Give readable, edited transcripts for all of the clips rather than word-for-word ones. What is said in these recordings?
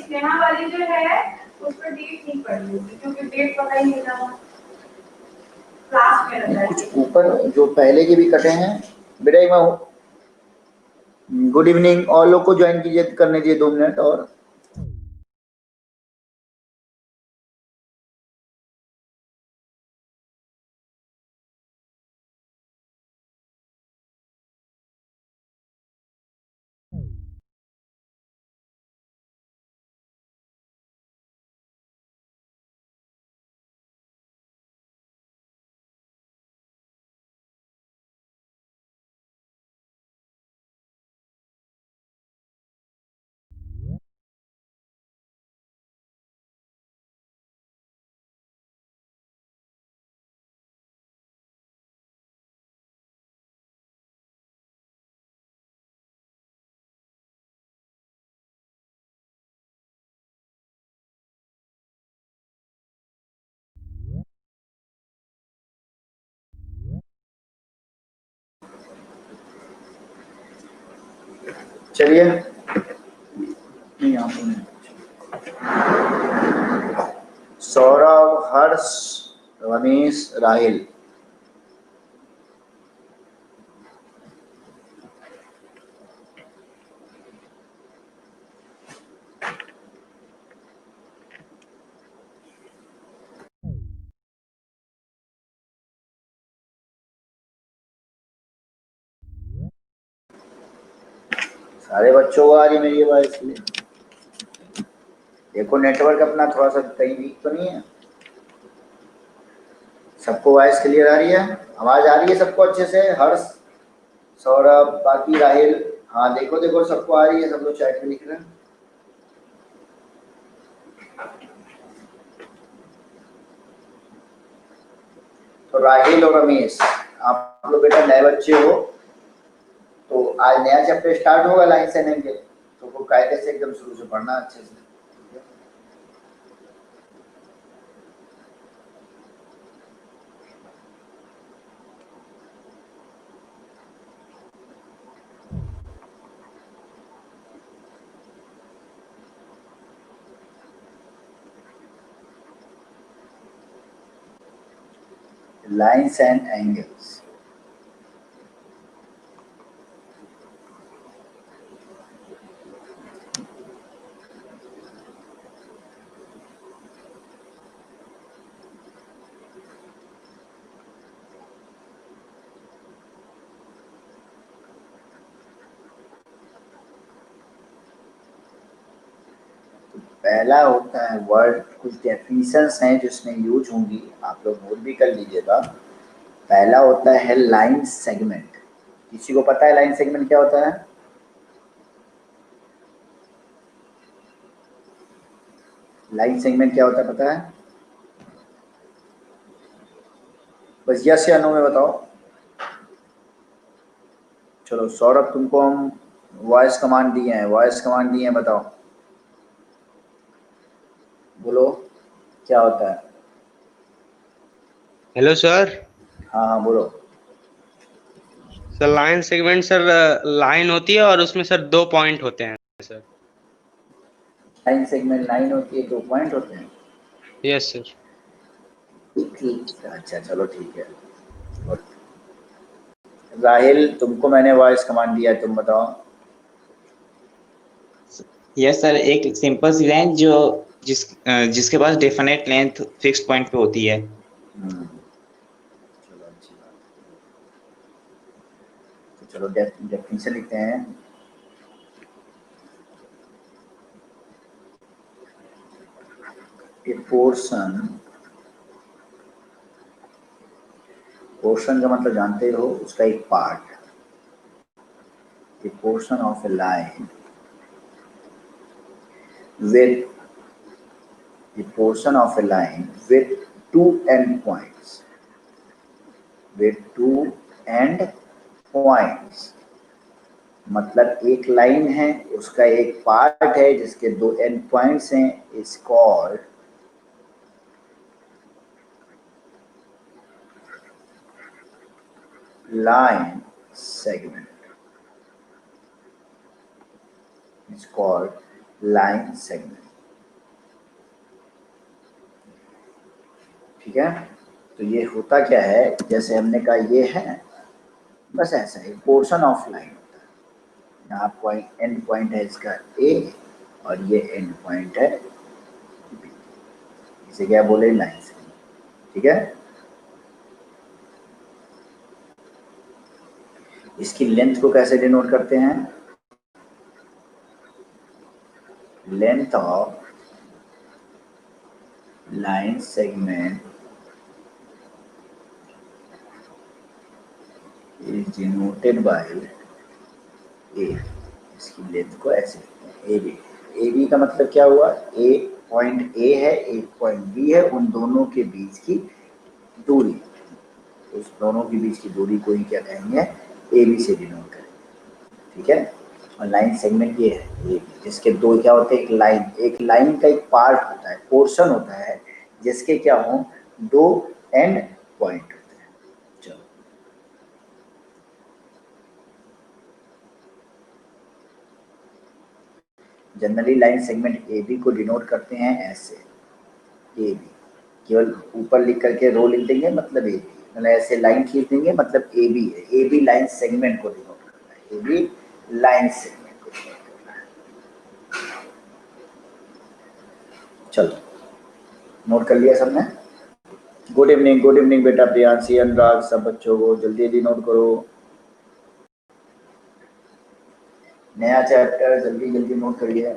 स्नेहा वाली जो है उस पर डेट नहीं पड़ी होगी क्योंकि डेट पता ही नहीं था क्लास में रहता है। कुछ ऊपर जो पहले के भी कटे हैं बेटा, एक बार गुड इवनिंग और लोग को ज्वाइन कीजिए, करने दीजिए 2 मिनट और। चलिए यहाँ पर सौरभ, हर्ष, रमेश, राहिल। सारे बच्चों को आ रही मेरी आवाज, इसलिए देखो नेटवर्क अपना थोड़ा सा कहीं वीक तो नहीं है। सबको वॉइस क्लियर आ रही है, आवाज आ रही है सबको अच्छे से? हर्ष, सौरभ, बाकी राहिल, हाँ देखो देखो सबको आ रही है, सब लोग चैट में लिख रहे हैं। तो राहिल और रमेश, आप लोग बेटा नए बच्चे हो, तो आज नया चैप्टर स्टार्ट होगा लाइन से नहीं के, तो को कायदे से एकदम शुरू से पढ़ना अच्छे से। Lines and angles. पहला होता है वर्ड, कुछ डेफिनेशंस हैं जो इसमें यूज होंगी, आप लोग नोट भी कर लीजिएगा। पहला होता है लाइन सेगमेंट। किसी को पता है लाइन सेगमेंट क्या होता है? लाइन सेगमेंट क्या होता है पता है? बस यस या नो में बताओ। चलो सौरभ, तुमको हम वॉइस कमांड दिए हैं, वॉइस कमांड दिए हैं, बताओ बोलो क्या होता है? Hello sir. हाँ हाँ बोलो। Sir line segment sir line होती है और उसमें सर 2 पॉइंट होते हैं सर। लाइन सेगमेंट लाइन होती है, 2 पॉइंट होते हैं। Yes sir. ठीक, अच्छा चलो ठीक है। राहिल, तुमको मैंने वॉइस कमांड दिया है, तुम बताओ। यस सर, एक सिंपल सी लाइन जो जिसके पास डेफिनेट लेंथ फिक्स पॉइंट पे होती है। चलो अच्छी बात है। तो चलो डेफिनेशन लिखते हैं। ए पोर्शन का मतलब जानते हो, उसका एक part. A portion of A line with a portion of a line with 2 endpoints, with 2 endpoints मतलब एक लाइन है, उसका एक पार्ट है जिसके 2 एंड पॉइंट्स हैं, is called line segment. It's called line segment. ठीक है। तो ये होता क्या है, जैसे हमने कहा ये है, बस ऐसा ही पोर्शन ऑफ लाइन होता है। यहाँ पॉइंट एंड पॉइंट है इसका ए और ये एंड पॉइंट है बी, इसे क्या बोले, लाइन से, ठीक है। इसकी लेंथ को कैसे डिनोट करते हैं, length of line segment is denoted by A. इसकी लेंथ को ऐसे लिखते हैं ए बी। ए बी का मतलब क्या हुआ, ए पॉइंट ए है, एक पॉइंट बी है, उन दोनों के बीच की दूरी, उस दोनों के बीच की दूरी को ही क्या कहेंगे, ए बी से डिनोट करेंगे, ठीक है। और लाइन सेगमेंट ये है ए बी, जिसके दो क्या होते हैं, एक लाइन का एक पार्ट होता है, पोर्शन होता है, जिसके क्या हो, दो एंड पॉइंट होते हैं। चलो generally line segment A B को डिनोट करते हैं ऐसे, ए बी, केवल ऊपर लिख करके रो लिख देंगे, मतलब ए बी, मतलब ऐसे लाइन खींच देंगे, मतलब ए बी है, ए बी लाइन सेगमेंट को डिनोट करता है, ए बी लाइन सेगमेंट को डिनोट करता है। चलो नोट कर लिया सबने। गुड इवनिंग बेटा, प्रियांशी, अनुराग, सब बच्चों को जल्दी जल्दी नोट करो, नया चैप्टर जल्दी जल्दी नोट करिए।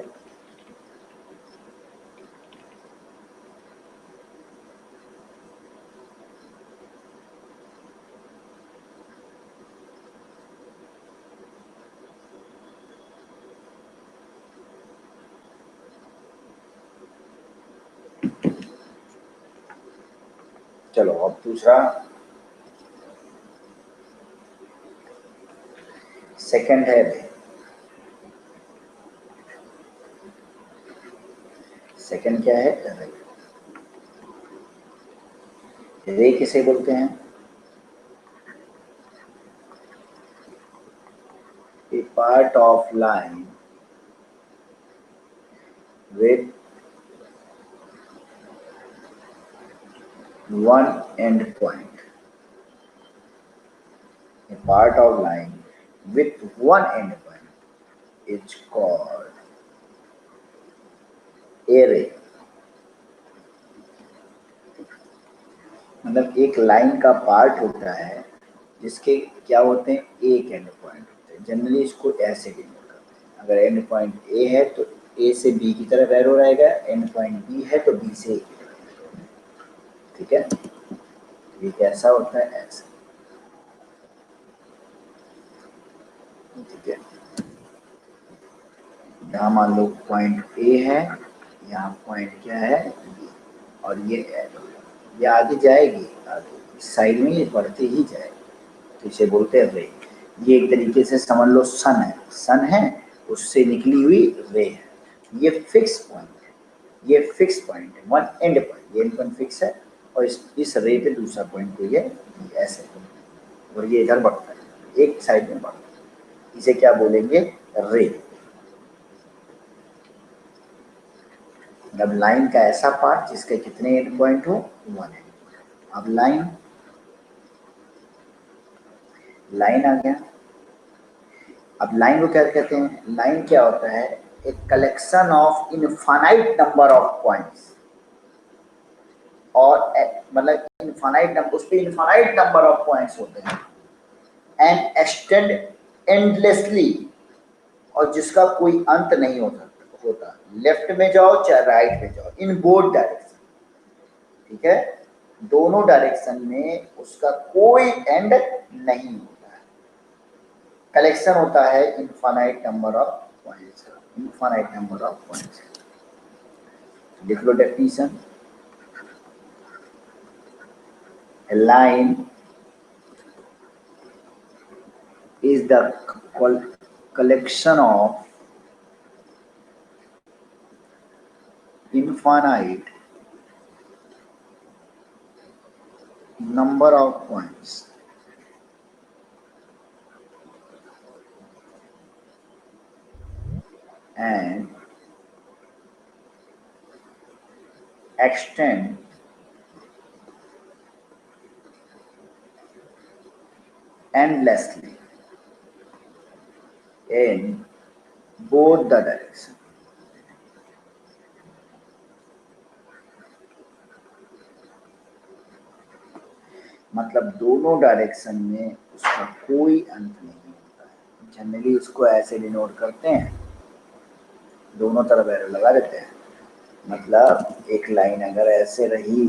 चलो अब दूसरा, सेकंड है रे। सेकंड क्या है, रे। रे किसे बोलते हैं, a part of line with one end point, a part of line with one end point is called a ray। मतलब एक लाइन का पार्ट होता है जिसके क्या होते हैं, एक एंड पॉइंट होते हैं, जनरली इसको ऐसे डिनोट करते हैं। अगर एंड पॉइंट ए है तो ए से बी की तरफ एरो रहेगा, एंड पॉइंट बी है तो बी से ए की तरफ एरो, ठीक है। ये कैसा होता है, ऐसा, ठीक है। यहाँ मान लो पॉइंट ए है, यहाँ पॉइंट क्या है, और ये एरो, ये आगे जाएगी, आगे इस साइड में ये बढ़ते ही जाएगी, तो इसे बोलते हैं रे। ये एक तरीके से समझ लो सन है, सन है उससे निकली हुई रे है। ये फिक्स पॉइंट है, ये फिक्स पॉइंट है, वन एंड पॉइंट, ये एंड पॉइंट फिक्स है, और इस रे पे दूसरा पॉइंट को ये ऐसे, और ये इधर बढ़ता है, एक साइड में बढ़ता है, इसे क्या बोलेंगे, रे। मतलब लाइन का ऐसा पार्ट जिसके कितने एंड पॉइंट हो, वन एंड। अब लाइन आ गया। अब लाइन को क्या कहते हैं, लाइन क्या होता है, एक collection of infinite number of points, और मतलब इनफाइनाइट नंबर, उस पे इनफाइनाइट नंबर ऑफ पॉइंट्स होते हैं, एंड एक्सटेंड एंडलेसली, और जिसका कोई अंत नहीं होता, लेफ्ट में जाओ चाहे राइट में जाओ, इन बोथ डायरेक्शन, ठीक है, दोनों डायरेक्शन में उसका कोई एंड नहीं होता है। कलेक्शन होता है infinite number of points, infinite number of points. लिख लो definition, a line is the collection of infinite number of points and extend endlessly in both the direction. मतलब दोनों डायरेक्शन में उसका कोई अंत नहीं होता है। जनरली इसको ऐसे डिनोट करते हैं, दोनों तरफ एरो लगा देते हैं। मतलब एक लाइन अगर ऐसे रही,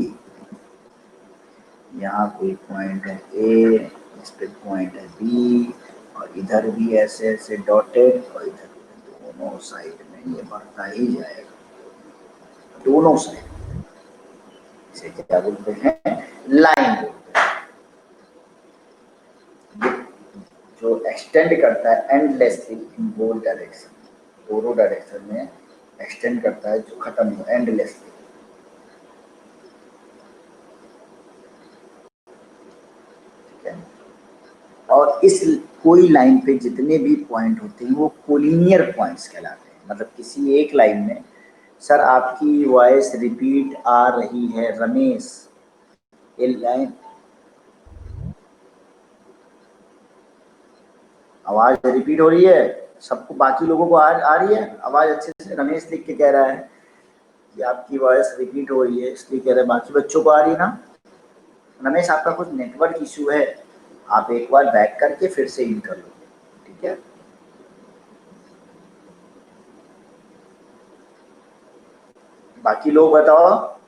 यहाँ कोई पॉइंट है ए, इस पे पॉइंट है बी, और इधर भी ऐसे ऐसे डॉटेड, और इधर दोनों साइड में ये बढ़ता ही जाएगा, दोनों साइड। इसे क्या बोलते हैं? लाइन बोलते हैं। जो एक्सटेंड करता है एंडलेसली इन बोथ डायरेक्शन, दोनों डायरेक्शन में एक्सटेंड करता है, जो खत्म हो एंडलेसली। ठीक है। और इस कोई लाइन पे जितने भी पॉइंट होते हैं वो कोलिनियर पॉइंट्स कहलाते हैं। मतलब किसी एक लाइन में, सर आपकी वॉइस रिपीट आ रही है रमेश, ये लाइन आवाज रिपीट हो रही है, सबको बाकी लोगों को आ रही है आवाज अच्छे से। रमेश लिख के कह रहा है कि आपकी वॉइस रिपीट हो रही है, इसलिए कह रहे हैं बाकी बच्चों को आ रही है ना। रमेश आपका कुछ नेटवर्क इशू है, आप एक बार बैक करके फिर से इन कर लो, ठीक है। बाकी लोग बताओ।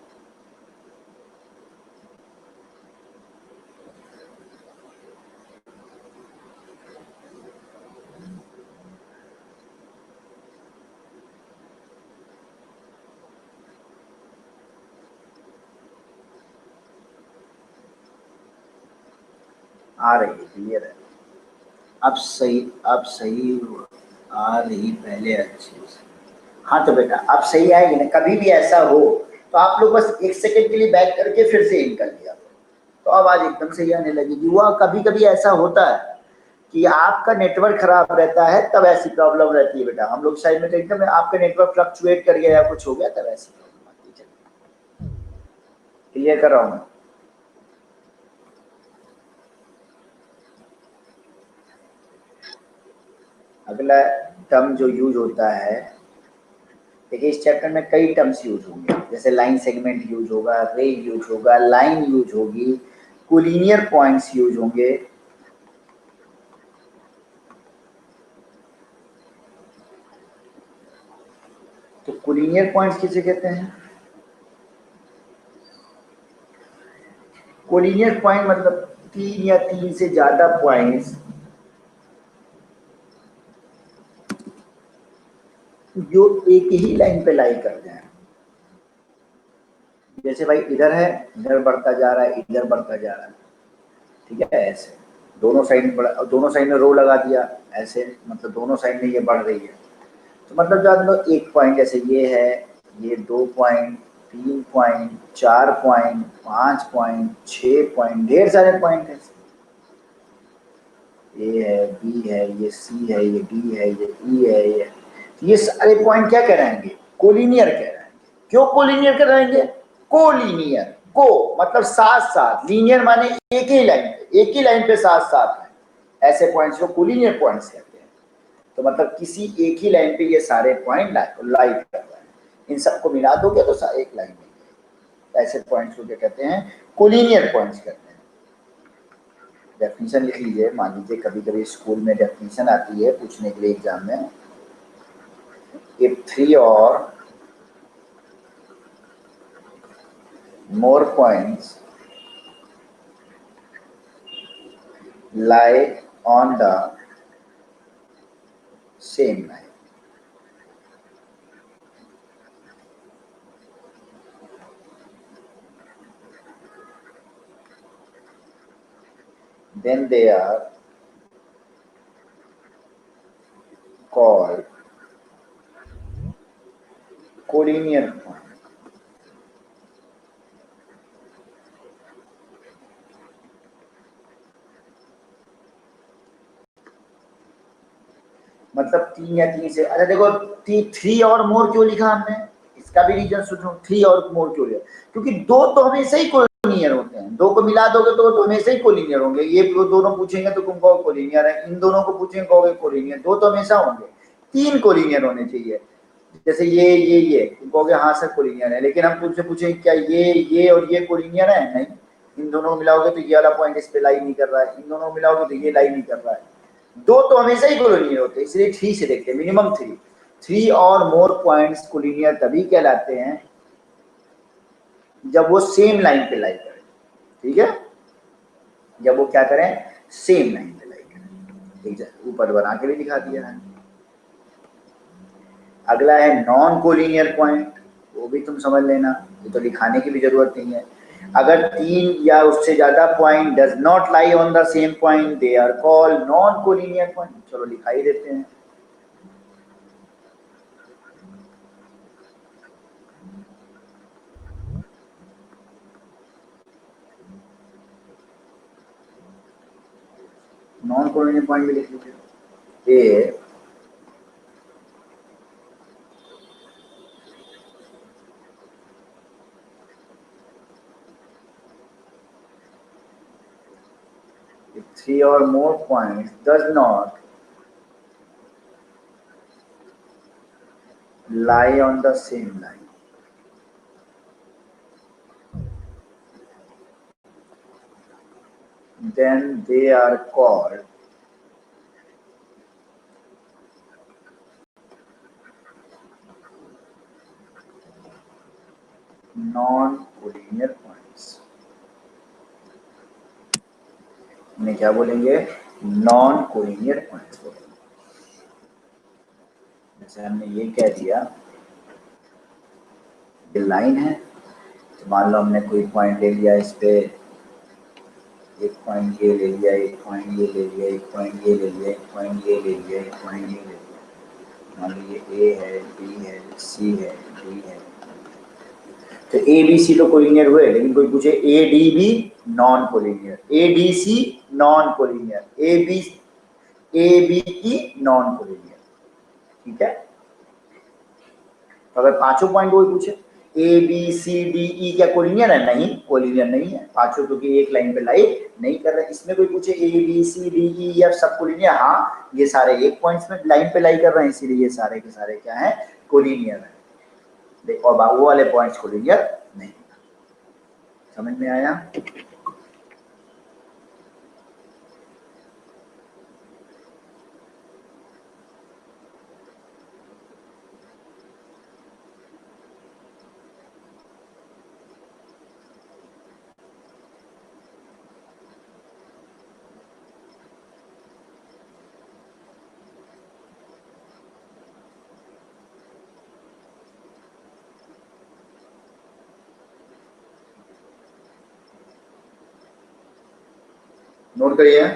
आ रही है, क्लियर है। अब सही आ रही पहले अच्छी से। हाँ तो बेटा अब सही आएगी ना। कभी भी ऐसा हो तो आप लोग बस 1 सेकंड के लिए बैक करके फिर से इन कर लिया तो आवाज एकदम सही आने लगेगी। वो कभी कभी ऐसा होता है कि आपका नेटवर्क खराब रहता है, तब ऐसी प्रॉब्लम रहती है बेटा। हम लोग साइड में एकदम आपका नेटवर्क फ्लक्चुएट कर गया या कुछ हो गया, तब ऐसी प्रॉब्लम आती है। क्लियर कर रहा हूँ मैं। अगला टर्म जो यूज होता है, देखिए इस चैप्टर में कई टर्म्स यूज होंगे, जैसे लाइन सेगमेंट यूज होगा, रे यूज होगा, लाइन यूज होगी, कोलिनियर पॉइंट्स यूज होंगे। तो कोलिनियर पॉइंट्स किसे कहते हैं? कोलिनियर पॉइंट मतलब 3 या 3 से ज्यादा पॉइंट्स जो एक ही लाइन पे लाई करते हैं। जैसे भाई इधर है, इधर बढ़ता जा रहा है, इधर बढ़ता जा रहा है, ठीक है। ऐसे दोनों साइड में रो लगा दिया, ऐसे मतलब दोनों साइड में ये बढ़ रही है। तो मतलब जान लो एक पॉइंट जैसे ये है, ये 2 point, 3 point, 4 point, 5 point, 6 point, ढेर सारे पॉइंट है। ए है, बी है, ये सी है, ये डी है, ये ई है, ये सारे पॉइंट क्या कहलाएंगे? कोलिनियर कहलाएंगे। क्यों कोलिनियर कहलाएंगे? कोलिनियर, को मतलब साथ साथ, लीनियर माने एक ही लाइन पे साथ साथ है, ऐसे पॉइंट्स को कोलिनियर पॉइंट्स कहते हैं। तो मतलब किसी एक ही लाइन पे ये सारे पॉइंट लाई कर रहे हैं, इन सबको मिला दोगे तो एक लाइन में, ऐसे पॉइंट्स को क्या कहते हैं? कोलिनियर पॉइंट्स कहते हैं। डेफिनेशन लिख लीजिए। मान लीजिए कभी कभी स्कूल में डेफिनेशन आती है पूछने के लिए एग्जाम में, if 3 or more points lie on the same line, then they are called collinear point. मतलब 3 या 3 से, अच्छा देखो 3 और मोर क्यों लिखा हमने, इसका भी रीजन सुनो। 3 और मोर क्यों लिखा? क्योंकि 2 तो हमेशा ही कोलिनियर होते हैं, दो को मिला दोगे तो हमेशा ही कोलिनियर होंगे। ये दोनों पूछेंगे तो तुम कहोगे कोलिनियर है, इन दोनों को पूछेंगे कहोगे कोलिनियर, दो तो हमेशा होंगे। तीन कोलिनियर होने चाहिए, जैसे ये तुम कहोगे हाँ सर कोलिनियर है, लेकिन हम तुमसे पूछेंगे क्या ये और ये कोलिनियर है? नहीं, इन दोनों को मिलाओगे तो ये वाला पॉइंट इस पे लाई नहीं कर रहा है, इन दोनों को मिलाओगे तो ये लाई नहीं कर रहा है। दो तो हमेशा ही कोलिनियर होते हैं, इसलिए थ्री से देखते हैं, मिनिमम थ्री और मोर पॉइंट्स कोलिनियर तभी कहलाते हैं जब वो सेम लाइन पे लाई करें। ठीक है, जब वो क्या करें, सेम लाइन पे लाई करें। ठीक है, ऊपर बना के भी दिखा दिया है। अगला है नॉन कोलिनियर पॉइंट, वो भी तुम समझ लेना, ये तो दिखाने की भी जरूरत नहीं है। अगर तीन या उससे ज्यादा point does not lie on the same point, they are called non collinear point. चलो लिखा ही देते हैं। नॉन कोलिनियर पॉइंट भी लिख लीजिए। ए if three or more points does not lie on the same line, then they are called non-collinear points। इन्हें क्या बोलेंगे? नॉन कोलिनियर पॉइंट्स बोलेंगे। जैसे हमने ये कह दिया, ये लाइन है, तो मान लो हमने कोई पॉइंट ले लिया, इस पे एक पॉइंट ये ले लिया, एक पॉइंट ये ले लिया, एक पॉइंट ये ले लिया, एक पॉइंट ये ले लिया, एक पॉइंट ये ले लिया। मान लो ये ए है, बी है, सी है, डी है, तो ए बी सी तो कोलिनियर हुए, लेकिन कोई पूछे A D B non collinear, A D C non collinear, A B E non collinear. ठीक है, तो अगर पांचों पॉइंट कोई पूछे A B C D E क्या कोलिनियर है? नहीं, कोलिनियर नहीं है पांचों, क्योंकि एक लाइन पे लाई नहीं कर रहे। इसमें कोई पूछे A B C D E या सब कोलिनियर, हाँ ये सारे एक पॉइंट्स में लाइन पे लाई कर रहे हैं, इसीलिए ये सारे के सारे क्या है, कोलिनियर है। देखो अब वो वाले पॉइंट्स कोलिनियर नहीं। समझ में आया? नोट करिए।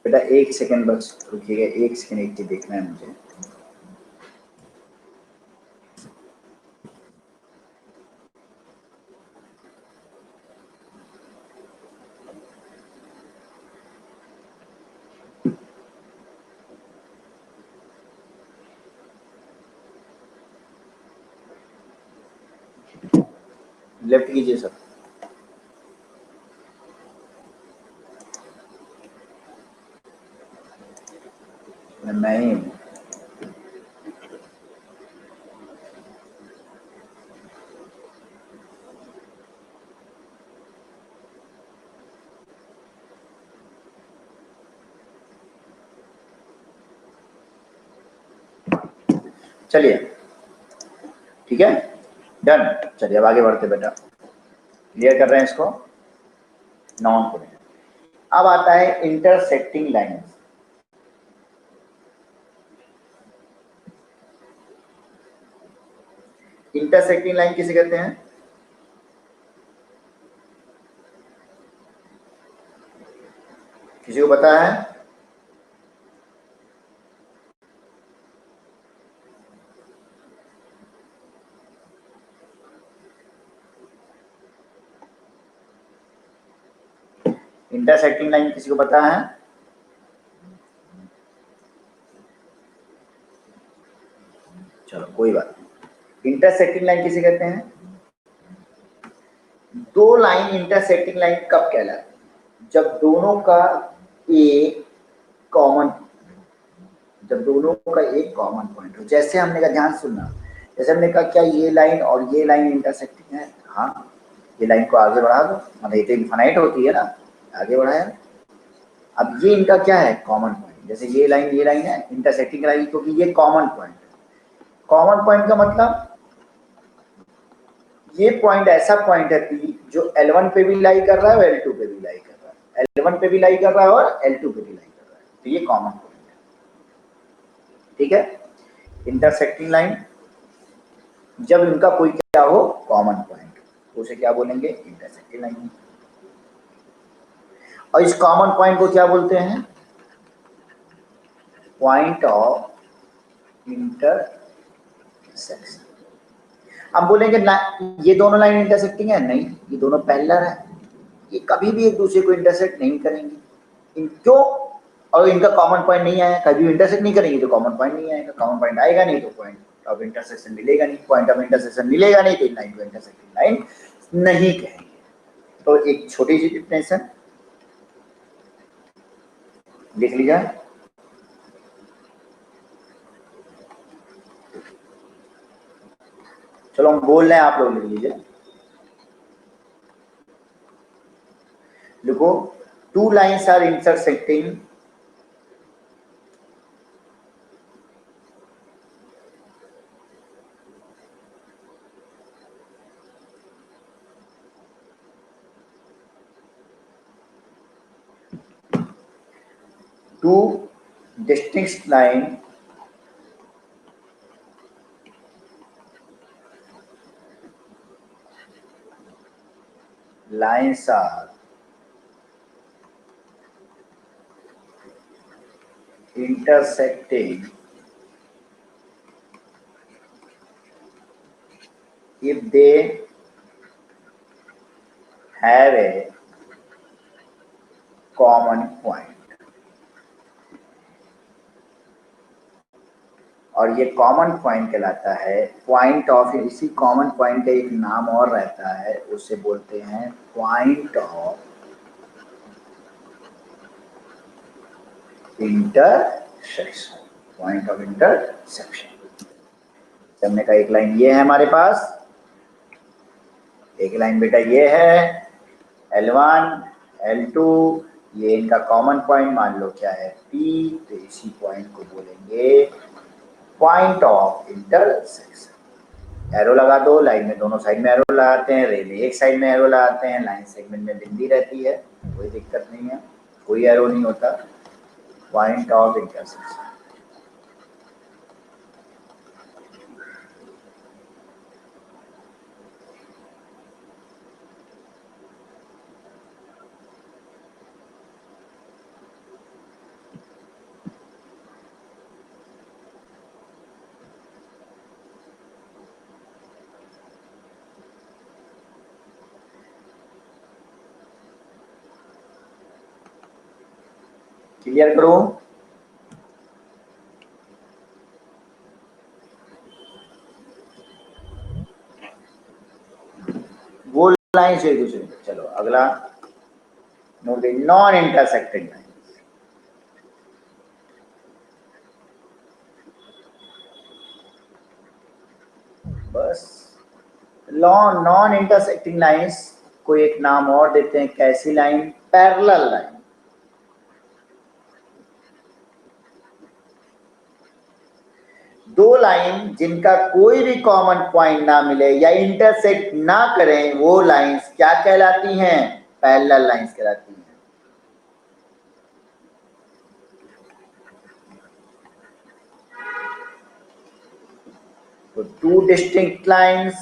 बेटा एक सेकंड बस रुकिएगा, एक सेकंड, एक चीज देखना है मुझे। लेफ्ट कीजिए सर। मैं ही हूँ। चलिए ठीक है, डन। चलिए अब आगे बढ़ते बेटा, क्लियर कर रहे हैं इसको, नॉन कोलिनियर। अब आता है इंटरसेक्टिंग लाइंस। इंटरसेक्टिंग लाइन किसे कहते हैं? किसी को पता है? इंटरसेक्टिंग लाइन किसी को पता है? चलो कोई बात नहीं। इंटरसेक्टिंग लाइन किसे कहते हैं? दो लाइन इंटरसेक्टिंग लाइन कब कहलाती है? जब दोनों का एक कॉमन पॉइंट हो। जैसे हमने कहा, ध्यान सुनना, जैसे हमने कहा क्या ये लाइन और ये लाइन इंटरसेक्टिंग है? हाँ, ये लाइन को आगे बढ़ा दो, मतलब ये तो इनफाइनाइट होती है ना, आगे बढ़ाया। अब ये इनका क्या है? Common point. जैसे ये लाइन है इंटरसेक्टिंग लाइन, क्योंकि ये कॉमन पॉइंट है। कॉमन पॉइंट का मतलब ये पॉइंट ऐसा पॉइंट है P जो L1 पे भी लाई कर रहा है और L2 पे भी लाई कर रहा है, L1 पे भी लाई कर रहा है और L2 पे भी लाई कर रहा है, तो ये कॉमन पॉइंट है। ठीक है, इंटरसेक्टिंग लाइन जब इनका कोई क्या हो कॉमन पॉइंट, तो उसे क्या बोलेंगे? Intersecting line. और इस कॉमन पॉइंट को क्या बोलते हैं? Point of intersection. अब बोलेंगे ना ये दोनों लाइन इंटरसेक्टिंग है? नहीं, ये दोनों पैरेलल है, ये कभी भी एक दूसरे को इंटरसेक्ट नहीं करेंगे। क्यों? और इनका कॉमन पॉइंट नहीं आया, कभी इंटरसेक्ट नहीं करेंगे तो कॉमन पॉइंट नहीं आएगा, कॉमन पॉइंट आएगा नहीं तो पॉइंट ऑफ इंटरसेक्शन मिलेगा नहीं, पॉइंट ऑफ इंटरसेक्शन मिलेगा नहीं तो इन लाइन को इंटरसेक्टिंग लाइन नहीं कहेंगे। तो एक छोटी सी डिफिनेशन लिख लीजिए। चलो हम बोल रहे हैं, आप लोग लिख लीजिए। लिखो, two lines are intersecting two distinct lines are intersecting if they have a common point। और ये कॉमन पॉइंट कहलाता है पॉइंट ऑफ, इसी कॉमन पॉइंट का एक नाम और रहता है, उसे बोलते हैं point of intersection. Point of intersection. हमने कहा एक लाइन ये है हमारे पास, एक लाइन बेटा ये है L1 L2, ये इनका कॉमन पॉइंट मान लो क्या है P, तो इसी पॉइंट को बोलेंगे पॉइंट ऑफ इंटरसेक्शन। एरो लगा दो, लाइन में दोनों साइड में एरो लगाते हैं, रे में एक साइड में एरो लगाते हैं, लाइन सेगमेंट में बिंदी रहती है, कोई दिक्कत नहीं है, कोई एरो नहीं होता। Point of intersection. क्लियर करो। वो लाइन से एक दूसरे में। चलो अगला नोट, नॉन इंटरसेक्टिंग लाइन। बस नॉन इंटरसेक्टिंग लाइंस को एक नाम और देते हैं, कैसी लाइन? Parallel line. दो लाइन जिनका कोई भी कॉमन पॉइंट ना मिले या इंटरसेक्ट ना करें, वो लाइंस क्या कहलाती हैं? पैरेलल लाइंस कहलाती हैं। तो two distinct lines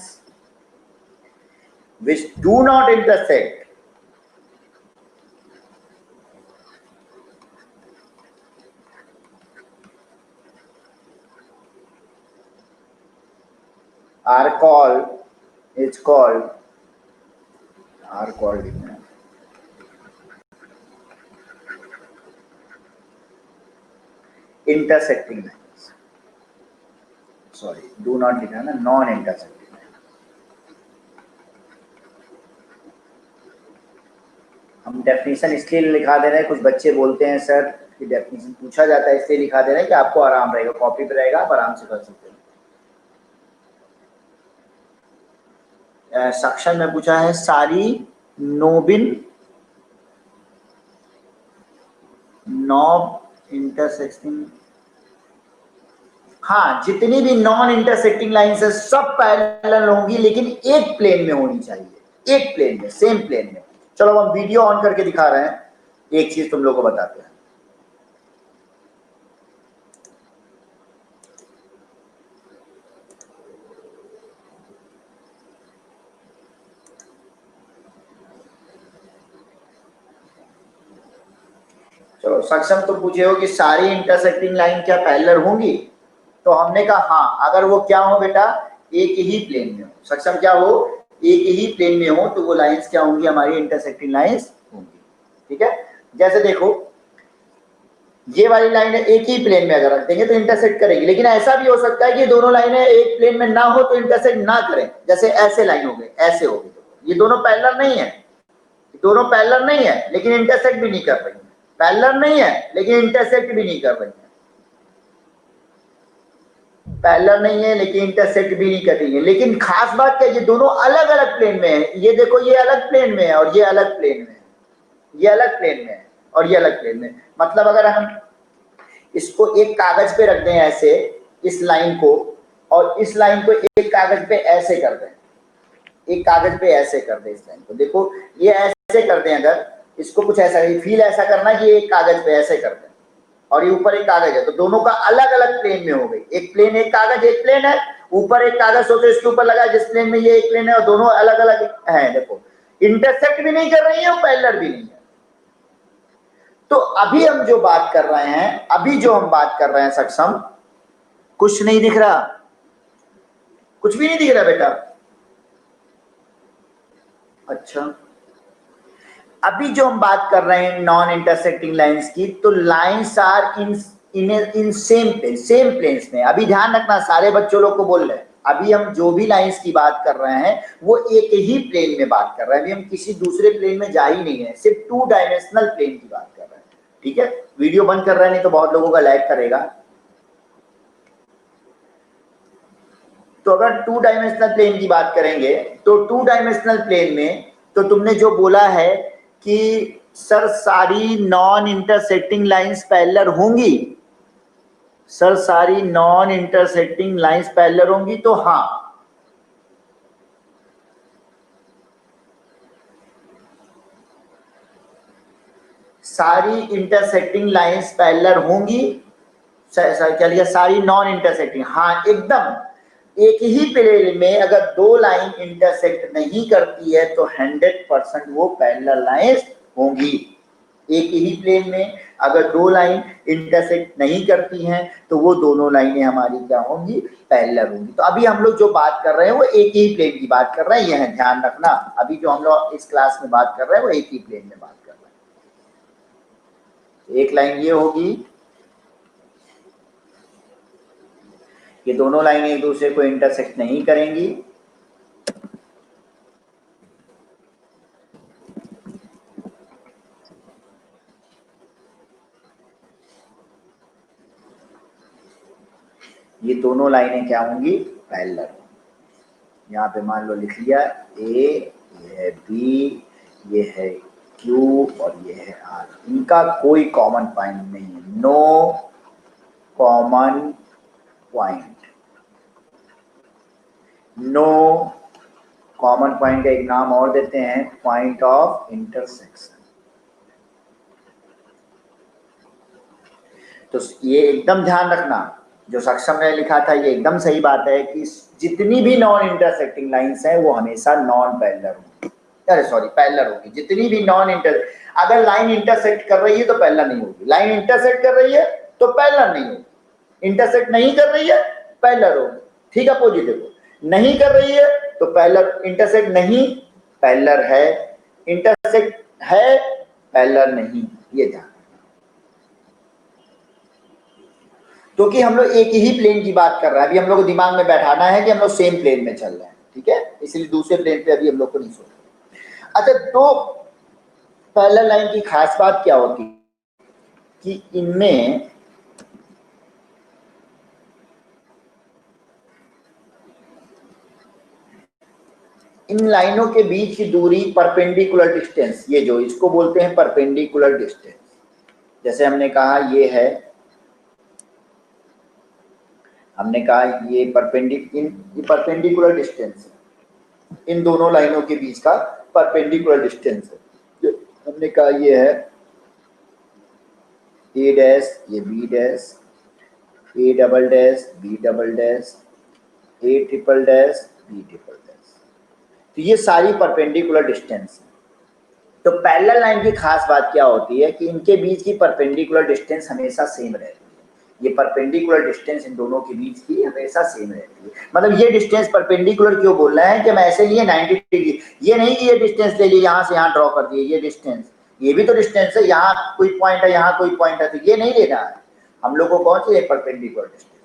which do not intersect are called intersecting lines. Sorry, do not लिखा ना, non intersecting line. हम डेफिनेशन इसलिए लिखा दे रहे हैं, कुछ बच्चे बोलते हैं सर कि डेफिनेशन पूछा जाता है इसलिए लिखा दे रहे हैं कि आपको आराम रहेगा, कॉपी पे रहेगा, आप आराम से कर सकते हैं। सेक्शन में पूछा है सारी नॉन इंटरसेक्टिंग, हाँ जितनी भी नॉन इंटरसेक्टिंग लाइंस है सब पैरेलल होंगी, लेकिन एक प्लेन में होनी चाहिए, एक प्लेन में, सेम प्लेन में। चलो हम वीडियो ऑन करके दिखा रहे हैं, एक चीज तुम लोग को बताते हैं। चलो सक्षम तो पूछे हो कि सारी इंटरसेक्टिंग लाइन क्या पैरेलल होंगी, तो हमने कहा हाँ, अगर वो क्या हो बेटा, एक ही प्लेन में हो। सक्षम क्या हो, एक ही प्लेन में हो, तो वो लाइंस क्या होंगी, हमारी इंटरसेक्टिंग लाइंस होंगी। ठीक है, जैसे देखो ये वाली लाइन है, एक ही प्लेन में अगर रख देंगे तो इंटरसेक्ट करेगी, लेकिन ऐसा भी हो सकता है कि दोनों लाइनें एक प्लेन में ना हो तो इंटरसेक्ट ना करें। जैसे ऐसे लाइन हो गए, ऐसे हो गए, ये दोनों पैरेलल नहीं है, दोनों पैरेलल नहीं है लेकिन इंटरसेक्ट भी नहीं कर रही है, पैरेलल नहीं है लेकिन इंटरसेक्ट भी नहीं कर रही है, पैरेलल नहीं है लेकिन इंटरसेक्ट भी नहीं कर रही है। लेकिन खास बात क्या है, ये दोनों अलग अलग प्लेन में है। ये देखो, ये अलग प्लेन में है और ये अलग प्लेन में है, ये अलग प्लेन में है और ये अलग प्लेन में। मतलब अगर हम इसको एक कागज पे रख दें ऐसे, इस लाइन को, और इस लाइन को एक कागज पे ऐसे कर दें, एक कागज पे ऐसे कर दें इस लाइन को, देखो ये ऐसे कर दें, अगर इसको कुछ ऐसा फील ऐसा करना कि एक कागज पे ऐसे कर दें और ये ऊपर एक कागज है, तो दोनों का अलग अलग प्लेन में हो गई। एक प्लेन, एक कागज एक प्लेन है, ऊपर एक कागज सोचो इसके ऊपर लगा, जिस प्लेन में ये एक प्लेन है, और दोनों अलग अलग है। देखो इंटरसेक्ट भी नहीं कर रही है और पैरेलल भी नहीं है। तो अभी हम जो बात कर रहे हैं, अभी जो हम बात कर रहे हैं सक्षम, कुछ नहीं दिख रहा, कुछ भी नहीं दिख रहा बेटा। अच्छा, अभी जो हम बात कर रहे हैं नॉन इंटरसेक्टिंग लाइंस की, तो lines are in same plane, same planes में। अभी ध्यान रखना, सारे बच्चों लोग को बोल रहे हैं, अभी हम जो भी लाइंस की बात कर रहे हैं वो एक ही प्लेन में बात कर रहे हैं, अभी हम किसी दूसरे प्लेन में जा ही नहीं है, सिर्फ 2 डायमेंशनल प्लेन की बात कर रहे हैं। ठीक है, वीडियो बंद कर रहे हैं नहीं तो बहुत लोगों का लैग करेगा। तो अगर 2 डायमेंशनल प्लेन की बात करेंगे तो 2 डायमेंशनल प्लेन में तो तुमने जो बोला है कि सर सारी नॉन इंटरसेक्टिंग लाइंस पैरेलल होंगी, सर सारी नॉन इंटरसेक्टिंग लाइंस पैरेलल होंगी, तो हाँ, सारी इंटरसेक्टिंग लाइंस पैरेलल होंगी। क्या लिया, सारी नॉन इंटरसेक्टिंग, हाँ एकदम। एक ही प्लेन में अगर 2 लाइन इंटरसेक्ट नहीं करती है तो 100% वो पैरेलल लाइंस होंगी। एक ही प्लेन में अगर 2 लाइन इंटरसेक्ट नहीं करती हैं तो वो दोनों लाइनें हमारी क्या होंगी, पैरेलल होंगी। तो अभी हम लोग जो बात कर रहे हैं वो एक ही प्लेन की बात कर रहे हैं, यह ध्यान रखना। अभी जो हम लोग इस क्लास में बात कर रहे हैं वो एक ही प्लेन में बात कर रहे हैं। एक लाइन ये होगी, ये दोनों लाइनें एक दूसरे को इंटरसेक्ट नहीं करेंगी, ये दोनों लाइनें क्या होंगी, पैरेलल। यहाँ पे मान लो लिख लिया ए, ये है बी, ये है क्यू और ये है आर, इनका कोई कॉमन पॉइंट नहीं है, no common point. No common point का एक नाम और देते हैं, पॉइंट ऑफ इंटरसेक्शन। तो ये एकदम ध्यान रखना, जो सक्षम ने लिखा था ये एकदम सही बात है कि जितनी भी नॉन इंटरसेक्टिंग लाइंस हैं वो हमेशा नॉन पैरेलल होंगी, अरे सॉरी पैरेलल होगी। जितनी भी नॉन इंटर, अगर लाइन इंटरसेक्ट कर रही है तो पैरेलल नहीं होगी, लाइन इंटरसेक्ट कर रही है तो पैरेलल नहीं होगी, इंटरसेक्ट नहीं कर रही है पैरेलल होगी। ठीक है, अपोजिट देखो, नहीं कर रही है तो पैरेलल, इंटरसेक्ट नहीं पैरेलल है, इंटरसेक्ट है पैरेलल नहीं, ये ध्यान। क्योंकि हम लोग एक ही प्लेन की बात कर रहे हैं, अभी हम लोग को दिमाग में बैठाना है कि हम लोग सेम प्लेन में चल रहे हैं, ठीक है, इसलिए दूसरे प्लेन पे अभी हम लोग को नहीं सोचना। अच्छा, तो पैरेलल लाइन की खास बात क्या होती है कि इनमें इन लाइनों के बीच की दूरी परपेंडिकुलर डिस्टेंस, ये जो इसको बोलते हैं परपेंडिकुलर डिस्टेंस, जैसे हमने कहा ये है, हमने कहा ये परपेंडिकुलर डिस्टेंस है, इन दोनों लाइनों के बीच का परपेंडिकुलर डिस्टेंस है। हमने कहा ये है ए डैश, ये B dash, A double dash, B double dash, A triple dash, B triple dash, तो ये सारी परपेंडिकुलर डिस्टेंस है। तो पैरेलल लाइन की खास बात क्या होती है कि इनके बीच की परपेंडिकुलर डिस्टेंस हमेशा सेम रहती है। ये परपेंडिकुलर डिस्टेंस इन दोनों के बीच की हमेशा सेम रहती है। मतलब ये डिस्टेंस परपेंडिकुलर क्यों बोल रहे हैं कि हम ऐसे लिए 90 डिग्री, ये नहीं कि ये डिस्टेंस ले लिए यहाँ से यहाँ ड्रॉ कर दिए, ये डिस्टेंस, ये भी तो डिस्टेंस है, यहाँ कोई पॉइंट है यहाँ कोई पॉइंट है, तो ये नहीं लेना है हम लोग को, कौन सी परपेंडिकुलर डिस्टेंस।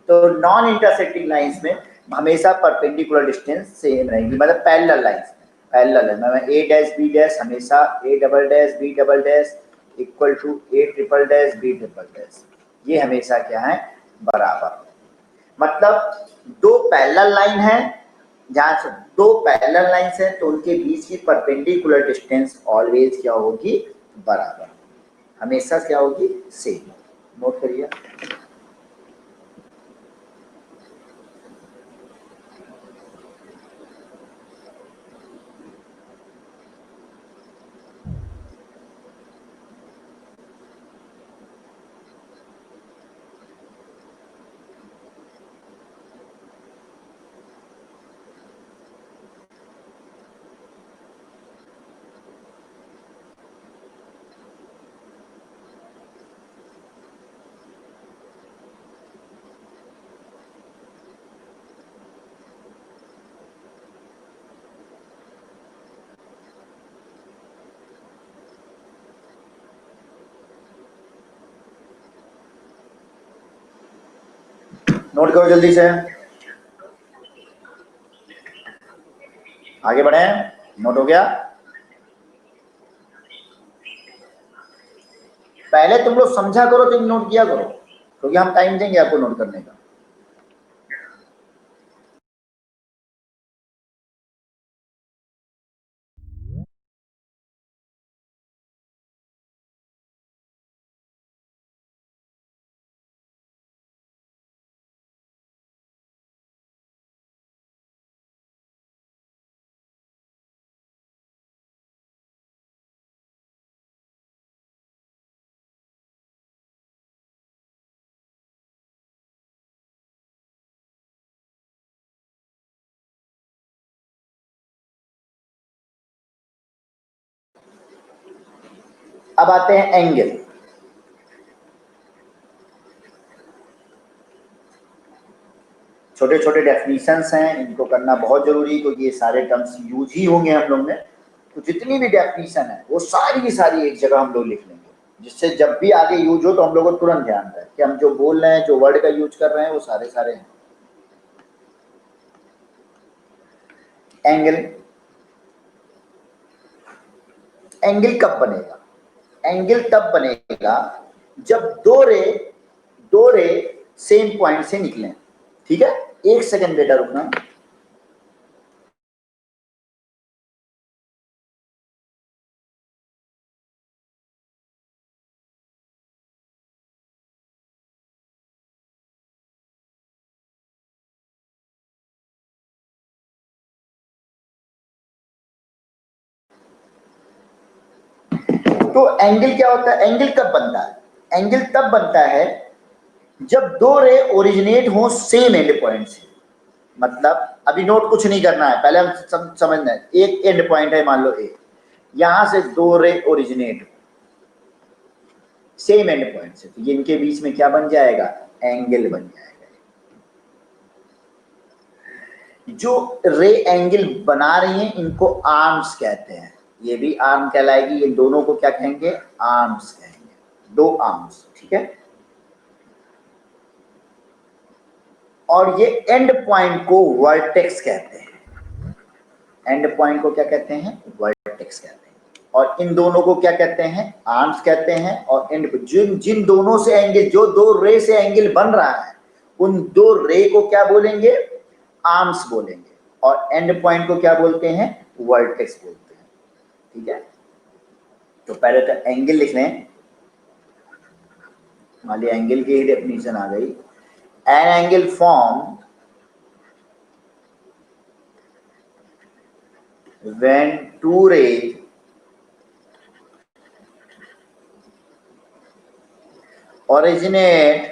तो नॉन इंटरसेक्टिंग लाइंस में हमेशा परपेंडिकुलर डिस्टेंस सेम रहेगी, मतलब पैरेलल लाइंस पैरेलल है, मतलब ए डैश बी डैश हमेशा A double dash B double dash equal to A triple dash B triple dash, ये हमेशा क्या है, बराबर। मतलब दो पैरेलल लाइन है, जहां से दो पैरेलल लाइंस हैं तो उनके बीच की परपेंडिकुलर डिस्टेंस ऑलवेज क्या होगी, बराबर, हमेशा क्या होगी, सेम। नोट करिए। नोट करो जल्दी से, आगे बढ़े। नोट हो गया? पहले तुम लोग समझा करो, तुम नोट किया करो, क्योंकि हम टाइम देंगे आपको नोट करने का। अब आते हैं एंगल। छोटे छोटे डेफिनेशंस हैं, इनको करना बहुत जरूरी है क्योंकि ये सारे टर्म्स यूज ही होंगे हम लोग में। तो जितनी भी डेफिनेशन है वो सारी की सारी एक जगह हम लोग लिख लेंगे, जिससे जब भी आगे यूज हो तो हम लोग को तुरंत ध्यान रहे कि हम जो बोल रहे हैं, जो वर्ड का यूज कर रहे हैं, वो सारे सारे हैं। एंगल, एंगल कब बनेगा? एंगल तब बनेगा जब दो रे सेम पॉइंट से निकले। ठीक है, एक सेकंड बेटा रुकना। तो एंगल क्या होता है? एंगल कब बनता है? एंगल तब बनता है जब दो रे ओरिजिनेट हो सेम एंड पॉइंट से। मतलब अभी नोट कुछ नहीं करना है, पहले हम समझना है। एक एंड पॉइंट है, मान लो ए, यहां से दो रे ओरिजिनेट सेम एंड पॉइंट से, तो इनके बीच में क्या बन जाएगा, एंगल बन जाएगा। जो रे एंगल बना रही हैं इनको आर्म्स कहते हैं, ये भी आर्म कहलाएगी, ये दोनों को क्या कहेंगे, आर्म्स कहेंगे, दो आर्म्स, ठीक है। और ये एंड पॉइंट को वर्टेक्स कहते हैं, एंड पॉइंट को क्या कहते हैं, वर्टेक्स कहते हैं। और इन दोनों को क्या कहते हैं, आर्म्स कहते हैं। और एंड जिन दोनों से एंगल, जो दो रे से एंगल बन रहा है, उन दो रे को क्या बोलेंगे, आर्म्स बोलेंगे। और एंड पॉइंट को क्या बोलते हैं, वर्टेक्स बोलते हैं, ठीक है। तो पहले तो एंगल लिख लें, मान लिया एंगल की ही डेफिनेशन आ गई। An angle form when two rays originate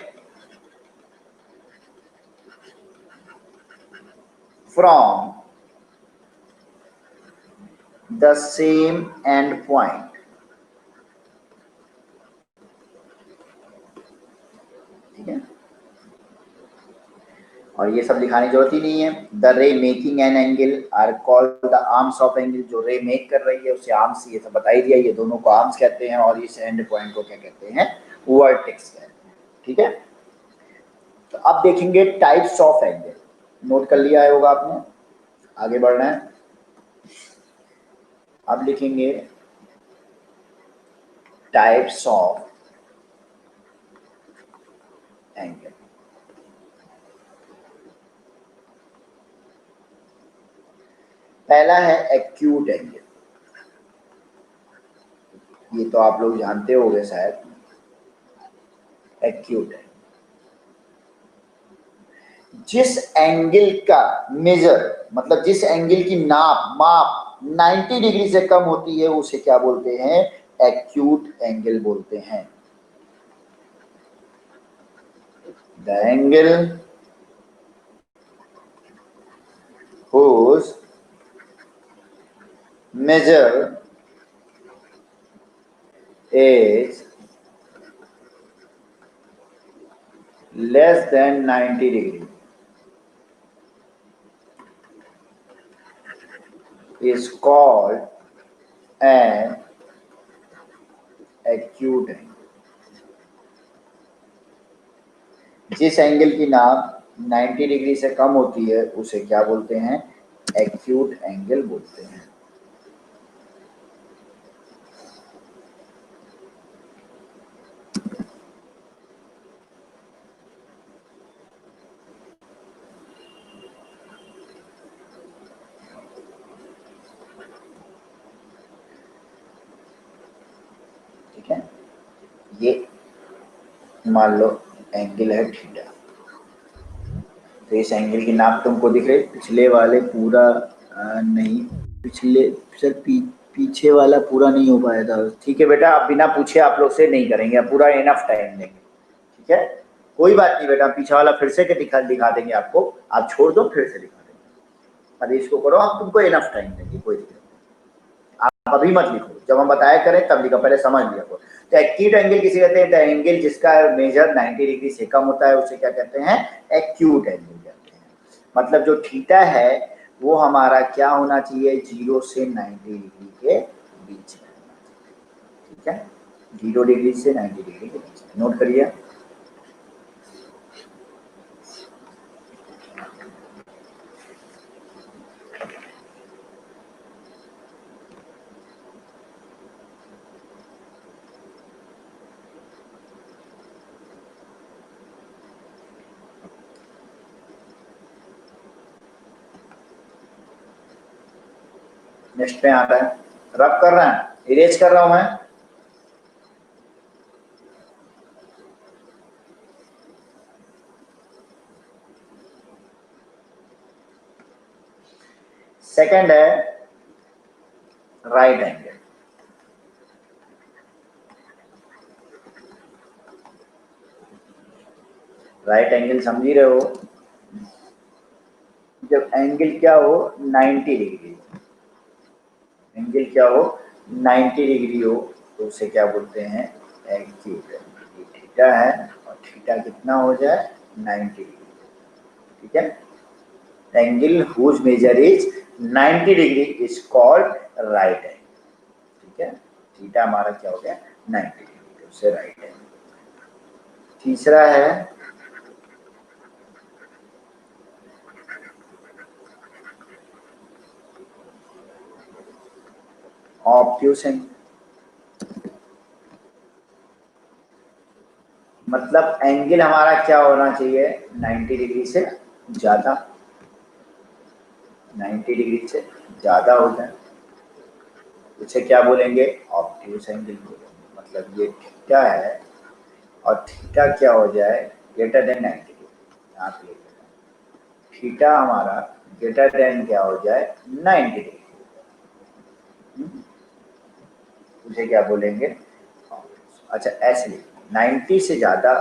from the same end point, ठीक है। और ये सब लिखाने की जरूरत ही नहीं है। The ray making an angle are called the arms of angle, जो रे मेक कर रही है उसे आर्म्स, ये सब बता ही दिया, ये दोनों को आर्म्स कहते हैं। और इस एंड पॉइंट को क्या कहते हैं, वर्टेक्स कहते हैं, ठीक है। तो अब देखेंगे टाइप्स ऑफ एंगल, नोट कर लिया होगा आपने, आगे बढ़ना है। अब लिखेंगे टाइप्स ऑफ एंगल। पहला है एक्यूट एंगल, ये तो आप लोग जानते होंगे शायद, एक्यूट है जिस एंगल का मेजर, मतलब जिस एंगल की माप 90 डिग्री से कम होती है उसे क्या बोलते हैं, एक्यूट एंगल बोलते हैं। The angle whose measure is less than 90 degree is called an acute angle। जिस एंगल की नाप 90 डिग्री से कम होती है उसे क्या बोलते हैं, एक्यूट एंगल बोलते हैं। ठीक है, ये मान लो एंगल है थीटा, तो इस एंगल की नाप तुमको दिख रही, पिछले वाले पूरा नहीं, पिछले सर पीछे वाला पूरा नहीं हो पाया था। ठीक है बेटा, आप बिना पूछे आप लोग से नहीं करेंगे, आप पूरा इनफ टाइम देंगे, ठीक है। कोई बात नहीं बेटा, पीछे वाला फिर से दिखा देंगे आपको, आप छोड़ दो फिर से दिखा देंगे। अरे इसको करो, हम तुमको इनफ टाइम देंगे, कोई दिक्कत नहीं। आप अभी मत लिखो, जब हम बताया करें तब लिखो, पहले समझ लिया को। तो एक्यूट एंगल किसे कहते हैं, द एंगल जिसका मेजर 90 डिग्री से कम होता है उसे क्या कहते हैं, एक्यूट एंगल कहते हैं। मतलब जो थीटा है वो हमारा क्या होना चाहिए, 0 से 90 डिग्री के बीच में, ठीक है, 0 डिग्री से 90 डिग्री के बीच में। नोट करिए। नेक्स्ट पे आ रहा है, रब कर रहा है, इरेज कर रहा हूं मैं। सेकंड है राइट एंगल। राइट एंगल समझ ही रहे हो, जब एंगल क्या हो 90 डिग्री, एंगल क्या हो 90 डिग्री हो तो उसे क्या बोलते हैं एक्यूट एंगल। ये थीटा है और थीटा कितना हो जाए 90 डिग्री, ठीक है। Angle whose measure is 90 degree is called right angle, ठीक है। थीटा हमारा क्या हो गया 90 डिग्री, तो उसे राइट एंगल। तीसरा है ऑब्ट्यूस एंगल, मतलब एंगल हमारा क्या होना चाहिए 90 डिग्री से ज्यादा, 90 डिग्री से ज्यादा हो जाए, उसे क्या बोलेंगे ऑब्ट्यूस एंगल बोलेंगे। मतलब ये थीटा है और थीटा क्या हो जाए ग्रेटर देन 90 डिग्री, यहाँ पे थीटा हमारा ग्रेटर देन क्या हो जाए 90 डिग्री, उसे क्या बोलेंगे। अच्छा ऐसे 90 से ज़्यादा,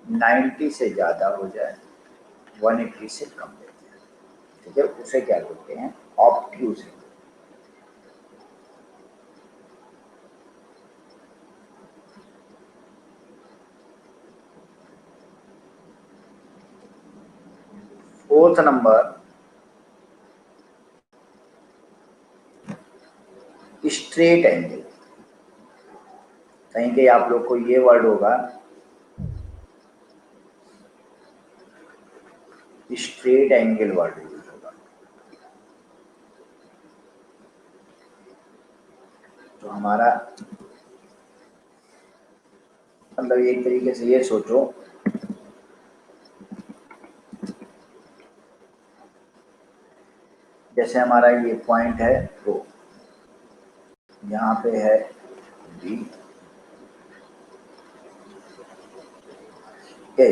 90 से ज़्यादा हो जाए 180 से कम हो जाए, ठीक है, उसे क्या बोलते हैं obtuse. Fourth number straight angle. कहीं कहीं आप लोग को ये वर्ड होगा स्ट्रेट एंगल वर्ड यूज होगा, तो हमारा मतलब एक तरीके से ये सोचो जैसे हमारा ये पॉइंट है तो यहाँ पे है बी, ए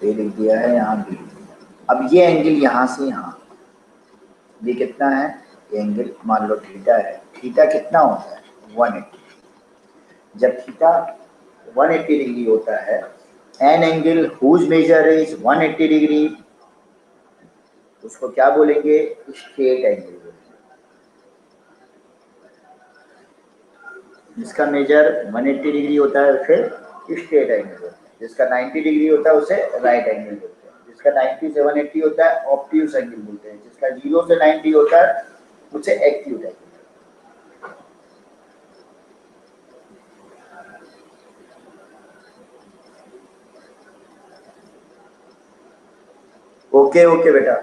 लिख दिया है यहाँ बी। अब ये एंगल यहाँ से यहाँ, ये कितना है एंगल मान लो थीटा है, थीटा कितना होता है 180। जब थीटा 180 डिग्री होता है, an angle whose measure is 180 degree, उसको क्या बोलेंगे स्ट्रेट एंगल बोलेंगे। जिसका मेजर 180 डिग्री होता है उसे स्ट्रेट एंगल बोलते हैं, जिसका 90 डिग्री होता है उसे राइट एंगल बोलते हैं, जिसका 90 से 180 होता है ऑब्ट्यूस एंगल बोलते हैं, जिसका 0 से 90 होता है उसे एक्यूट एंगल। ओके ओके बेटा,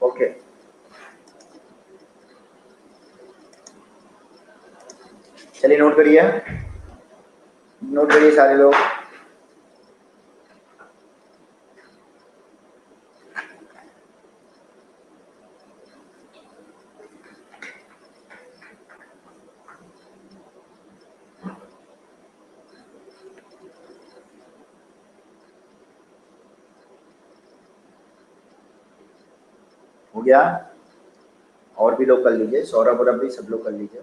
ओके चलिए नोट करिए, नोट करिए सारे लोग। हो गया, और भी लोग कर लीजिए, सौरभ और भी सब लोग कर लीजिए।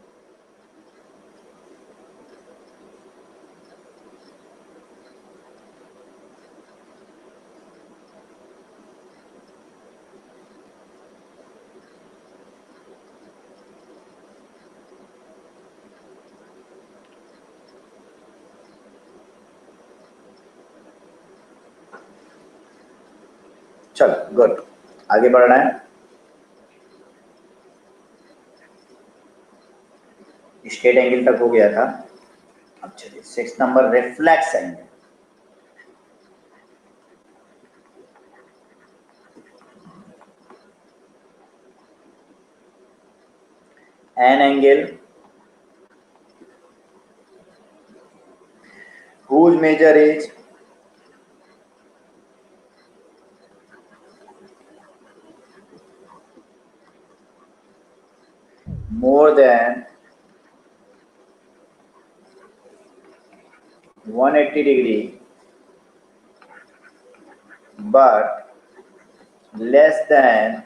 चलो गुड, आगे बढ़ना है। स्ट्रेट एंगल तक हो गया था, अब चलिए 6 number reflex angle. An angle whose measure is more than 180 degree but less than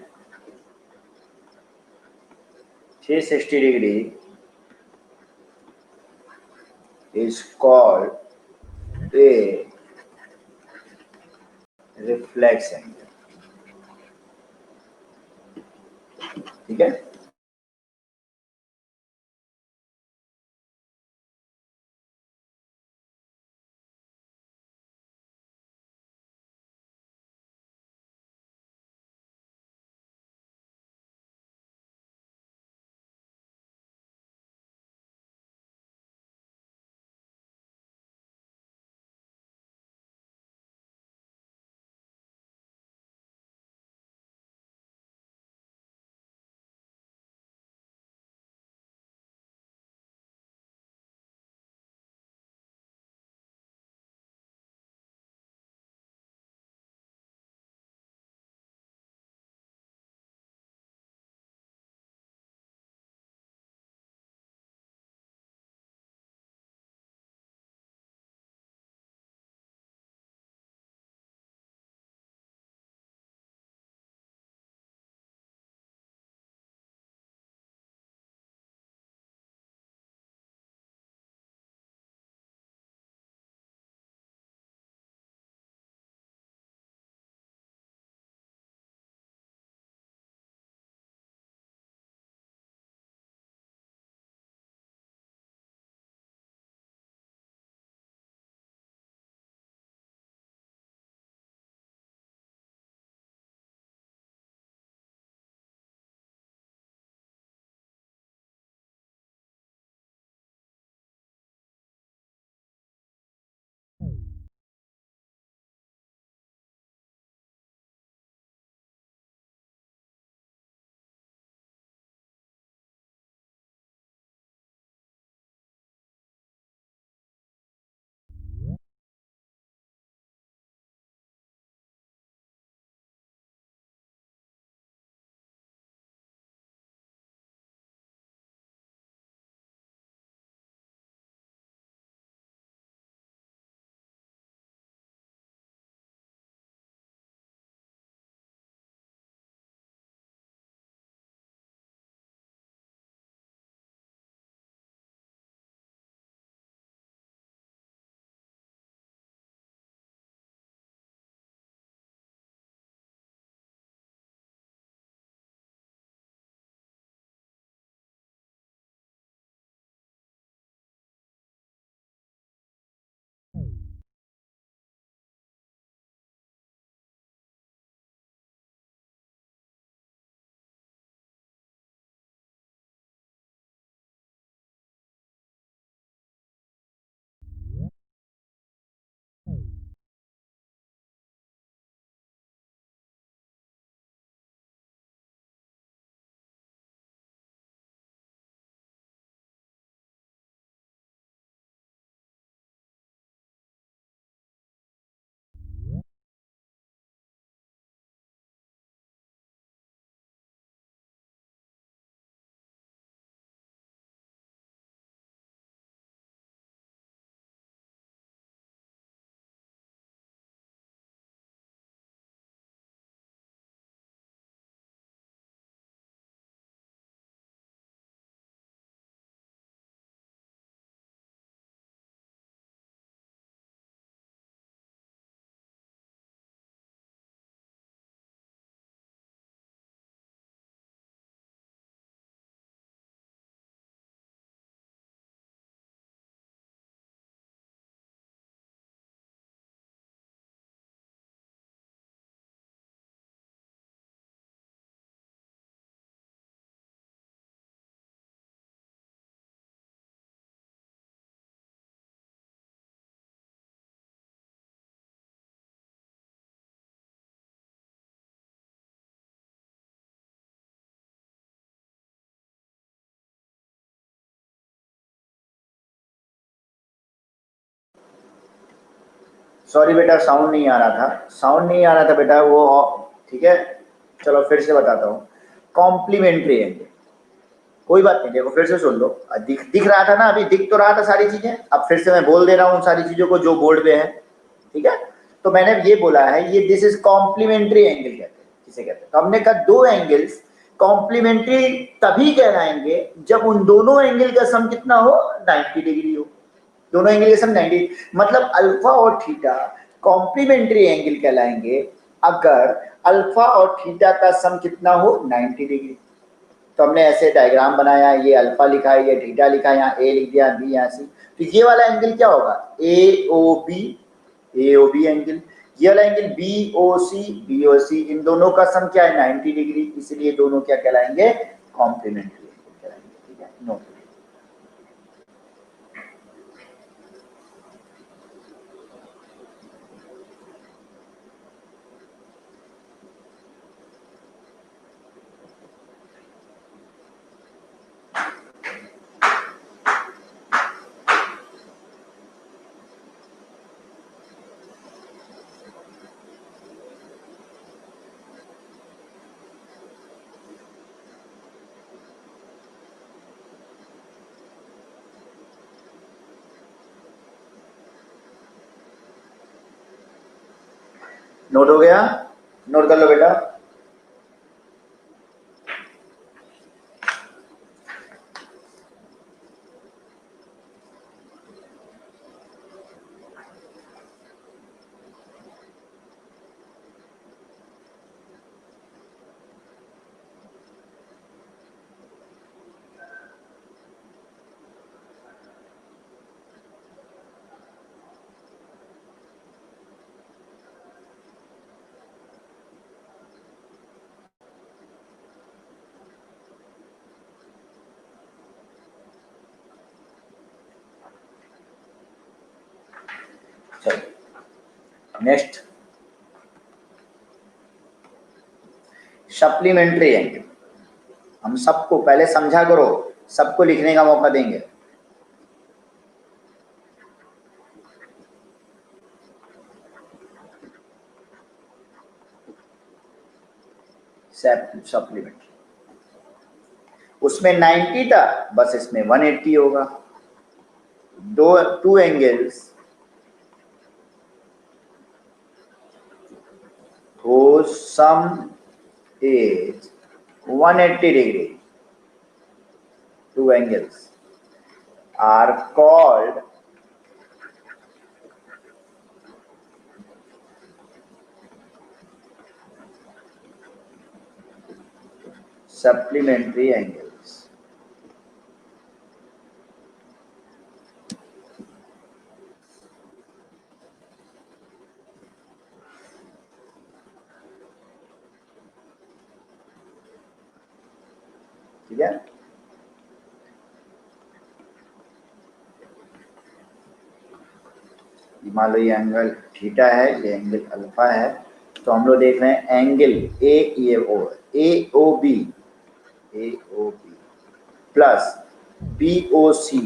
360 degree is called a reflex angle, ठीक है। सॉरी बेटा, साउंड नहीं आ रहा था, साउंड नहीं आ रहा था बेटा वो, ठीक है। चलो फिर से बताता हूँ, कॉम्प्लीमेंट्री एंगल, कोई बात नहीं, देखो फिर से सुन लो, दिख रहा था ना, अभी दिख तो रहा था सारी चीजें, अब फिर से मैं बोल दे रहा हूँ सारी चीजों को जो बोर्ड पे है, ठीक है। तो मैंने ये बोला है, ये दिस इज कॉम्प्लीमेंट्री एंगल कहते हैं, किसे कहते हैं। तो हमने कहा दो एंगल्स कॉम्प्लीमेंट्री तभी कहलाएंगे जब उन दोनों एंगल का सम कितना हो, 90 डिग्री हो। दोनों एंगल का सम 90, मतलब अल्फा और थीटा कॉम्प्लीमेंट्री एंगल कहलाएंगे अगर अल्फा और थीटा का सम कितना हो 90 डिग्री। तो हमने ऐसे डायग्राम बनाया, ये अल्फा लिखा है, ये थीटा लिखा है, यहाँ ए लिख दिया, बी यहाँ सी। तो ये वाला एंगल क्या होगा, ए ओ बी एंगल। ये वाला एंगल बी ओ सी, इन दोनों का सम क्या है 90 डिग्री, इसलिए दोनों क्या कहलाएंगे, कॉम्प्लीमेंट्री एंगल कहलाएंगे। ठीक है, नोट। नोट हो गया, नोट कर लो बेटा। चलो नेक्स्ट, सप्लीमेंट्री एंगल। हम सबको पहले समझा करो, सबको लिखने का मौका देंगे। सप्लीमेंट्री, उसमें 90 था, बस इसमें 180 होगा। Two angles whose sum is 180 degree, two angles are called supplementary angles। ठीक है, मान लो ये एंगल थीटा है, ये एंगल अल्फा है, तो हम लोग देख रहे हैं angle A O B plus B O C,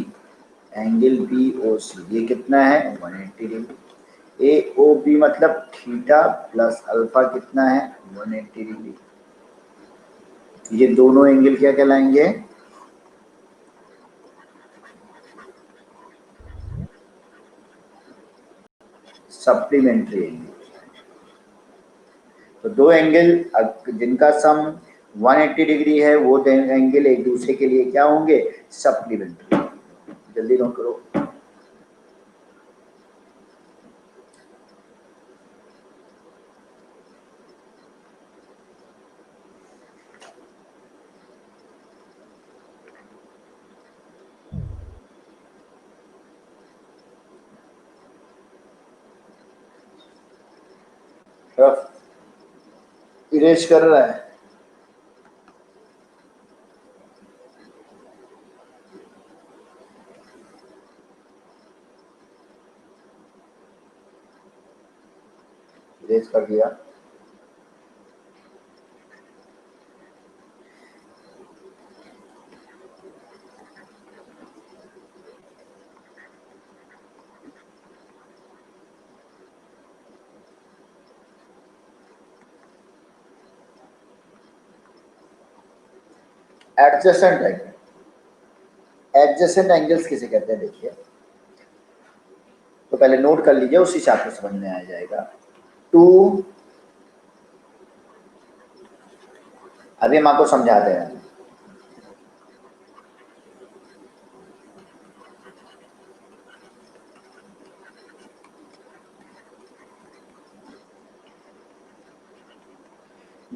angle B O C ये कितना है 180 डिग्री। ए ओ बी मतलब थीटा प्लस अल्फा कितना है 180 डिग्री। ये दोनों एंगल क्या कहलाएंगे, सप्लीमेंट्री एंगल। तो दो एंगल जिनका सम 180 डिग्री है, वो एंगल एक दूसरे के लिए क्या होंगे, सप्लीमेंट्री। जल्दी नोट करो। इरेज कर रहा है, इरेज कर दिया। एडजेसेंट एंगल, एडजेसेंट एंगल्स किसे कहते हैं देखिए, तो पहले नोट कर लीजिए, उसी हिसाब से समझ में आ जाएगा। टू, अभी हम आपको समझाते हैं।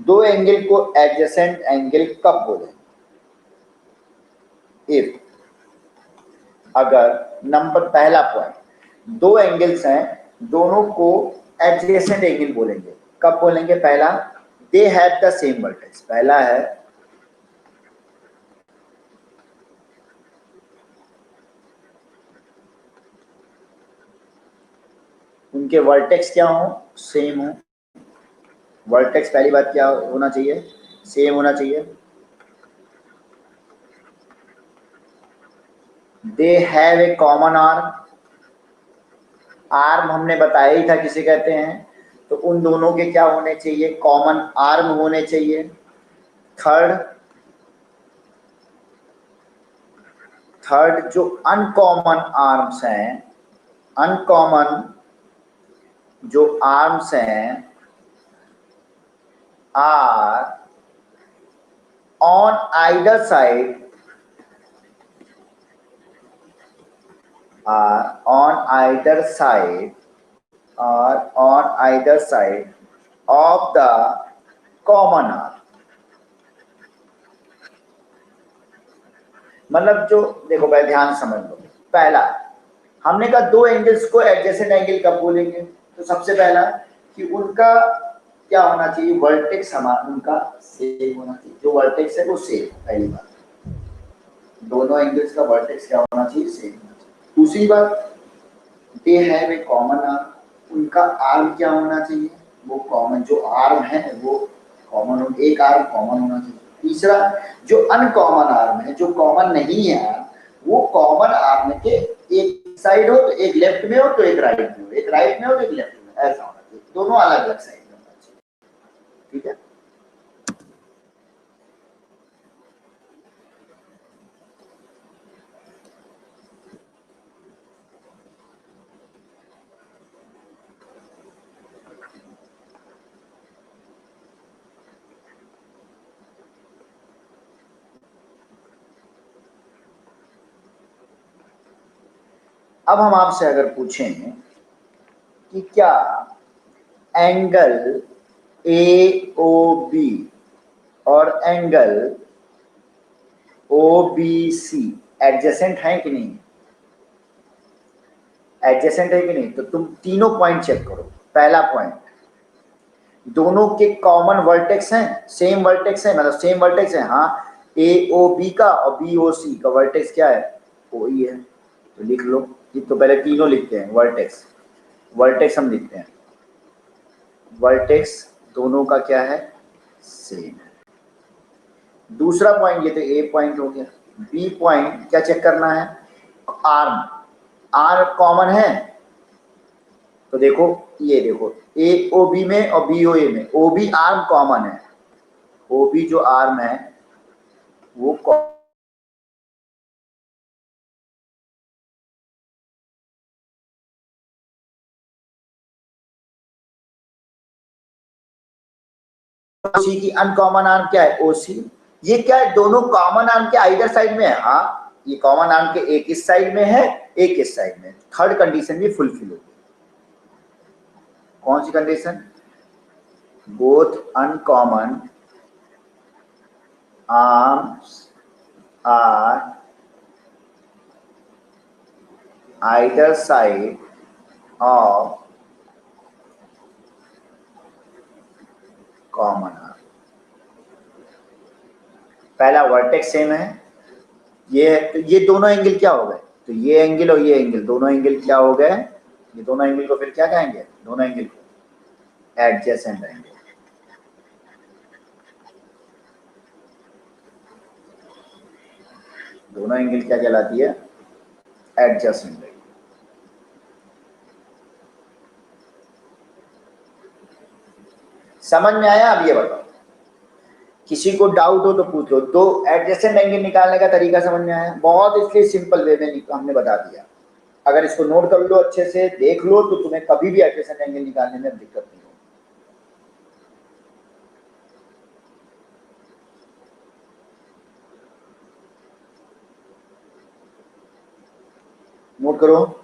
दो एंगल को एडजेसेंट एंगल कब बोलेंगे? इफ, अगर नंबर पहला पॉइंट, दो एंगल्स हैं, दोनों को एडजेसेंट एंगल बोलेंगे। कब बोलेंगे? पहला, they have the same vertex. पहला है उनके वर्टेक्स क्या हो? सेम हो। वर्टेक्स पहली बात क्या होना चाहिए? सेम होना चाहिए। They have a common arm. Arm हमने बताया ही था किसे कहते हैं, तो उन दोनों के क्या होने चाहिए? कॉमन आर्म होने चाहिए। थर्ड जो अनकॉमन आर्म्स हैं, अनकॉमन जो आर्म्स हैं are on either side, are on either side of the common arm। मतलब जो, देखो भाई ध्यान समझ लो। पहला हमने कहा दो एंगल्स को एडजेसेंट एंगल कब बोलेंगे? तो सबसे पहला कि उनका क्या होना चाहिए? वर्टेक्स समान, उनका सेम होना चाहिए। जो वर्टेक्स है वो सेम, पहली बात। दोनों एंगल्स का वर्टेक्स क्या होना चाहिए? सेम होना चाहिए। दूसरी बात, they have a common arm. उनका आर्म क्या होना चाहिए? वो कॉमन, जो आर्म है वो कॉमन हो, एक आर्म कॉमन होना चाहिए। तीसरा, जो अनकॉमन आर्म है, जो कॉमन नहीं है आर्म, वो कॉमन आर्म के एक साइड हो, तो एक लेफ्ट में हो तो एक राइट में हो, एक राइट में हो तो एक लेफ्ट में, ऐसा होना चाहिए। दोनों अलग अलग साइड में होना चाहिए। ठीक है? अब हम आपसे अगर पूछें कि क्या एंगल ए ओ बी और angle O B C adjacent है कि नहीं? एडजेसेंट है कि नहीं? तो तुम तीनों पॉइंट चेक करो। पहला पॉइंट, दोनों के कॉमन वर्टेक्स हैं, सेम वर्टेक्स है, मतलब सेम वर्टेक्स है। हाँ, ए ओ बी का और बी ओ सी का वर्टेक्स क्या है? ओ ई है। तो लिख लो। ये तो पहले तीनों लिखते हैं, वर्टेक्स। वर्टेक्स हम लिखते हैं, वर्टेक्स दोनों का क्या है? सेम है। दूसरा पॉइंट, ये तो ए पॉइंट हो गया। बी पॉइंट क्या चेक करना है? आर्म। आर्म कॉमन है, तो देखो, ये देखो ए ओ बी में और बी ओ ए में ओ बी आर्म कॉमन है। ओ बी जो आर्म है वो सी की अनकॉमन आर्म क्या है? ओ सी। ये क्या है? दोनों कॉमन आर्म के आइदर साइड में है। हाँ, ये कॉमन आर्म के एक इस साइड में है, एक इस साइड में। थर्ड कंडीशन भी फुलफिल होगी। कौन सी condition? Both uncommon arms are either side of common arm. पहला वर्टेक्स सेम है, तो ये दोनों एंगल क्या हो गए? तो ये एंगल और ये एंगल, दोनों एंगल क्या हो गए? ये दोनों एंगल को फिर क्या कहेंगे? दोनों एंगल को एडजेसेंट एंगल। दोनों एंगल क्या कहलाती है? Adjacent angle. समझ में आया? अब ये बताओ, किसी को डाउट हो तो पूछ लो। दो एडजेसेंट एंगल निकालने का तरीका समझ में आया? बहुत इसलिए सिंपल वे में हमने बता दिया। अगर इसको नोट कर लो, अच्छे से देख लो, तो तुम्हें कभी भी एडजेसेंट एंगल निकालने में दिक्कत नहीं होगी। नोट करो।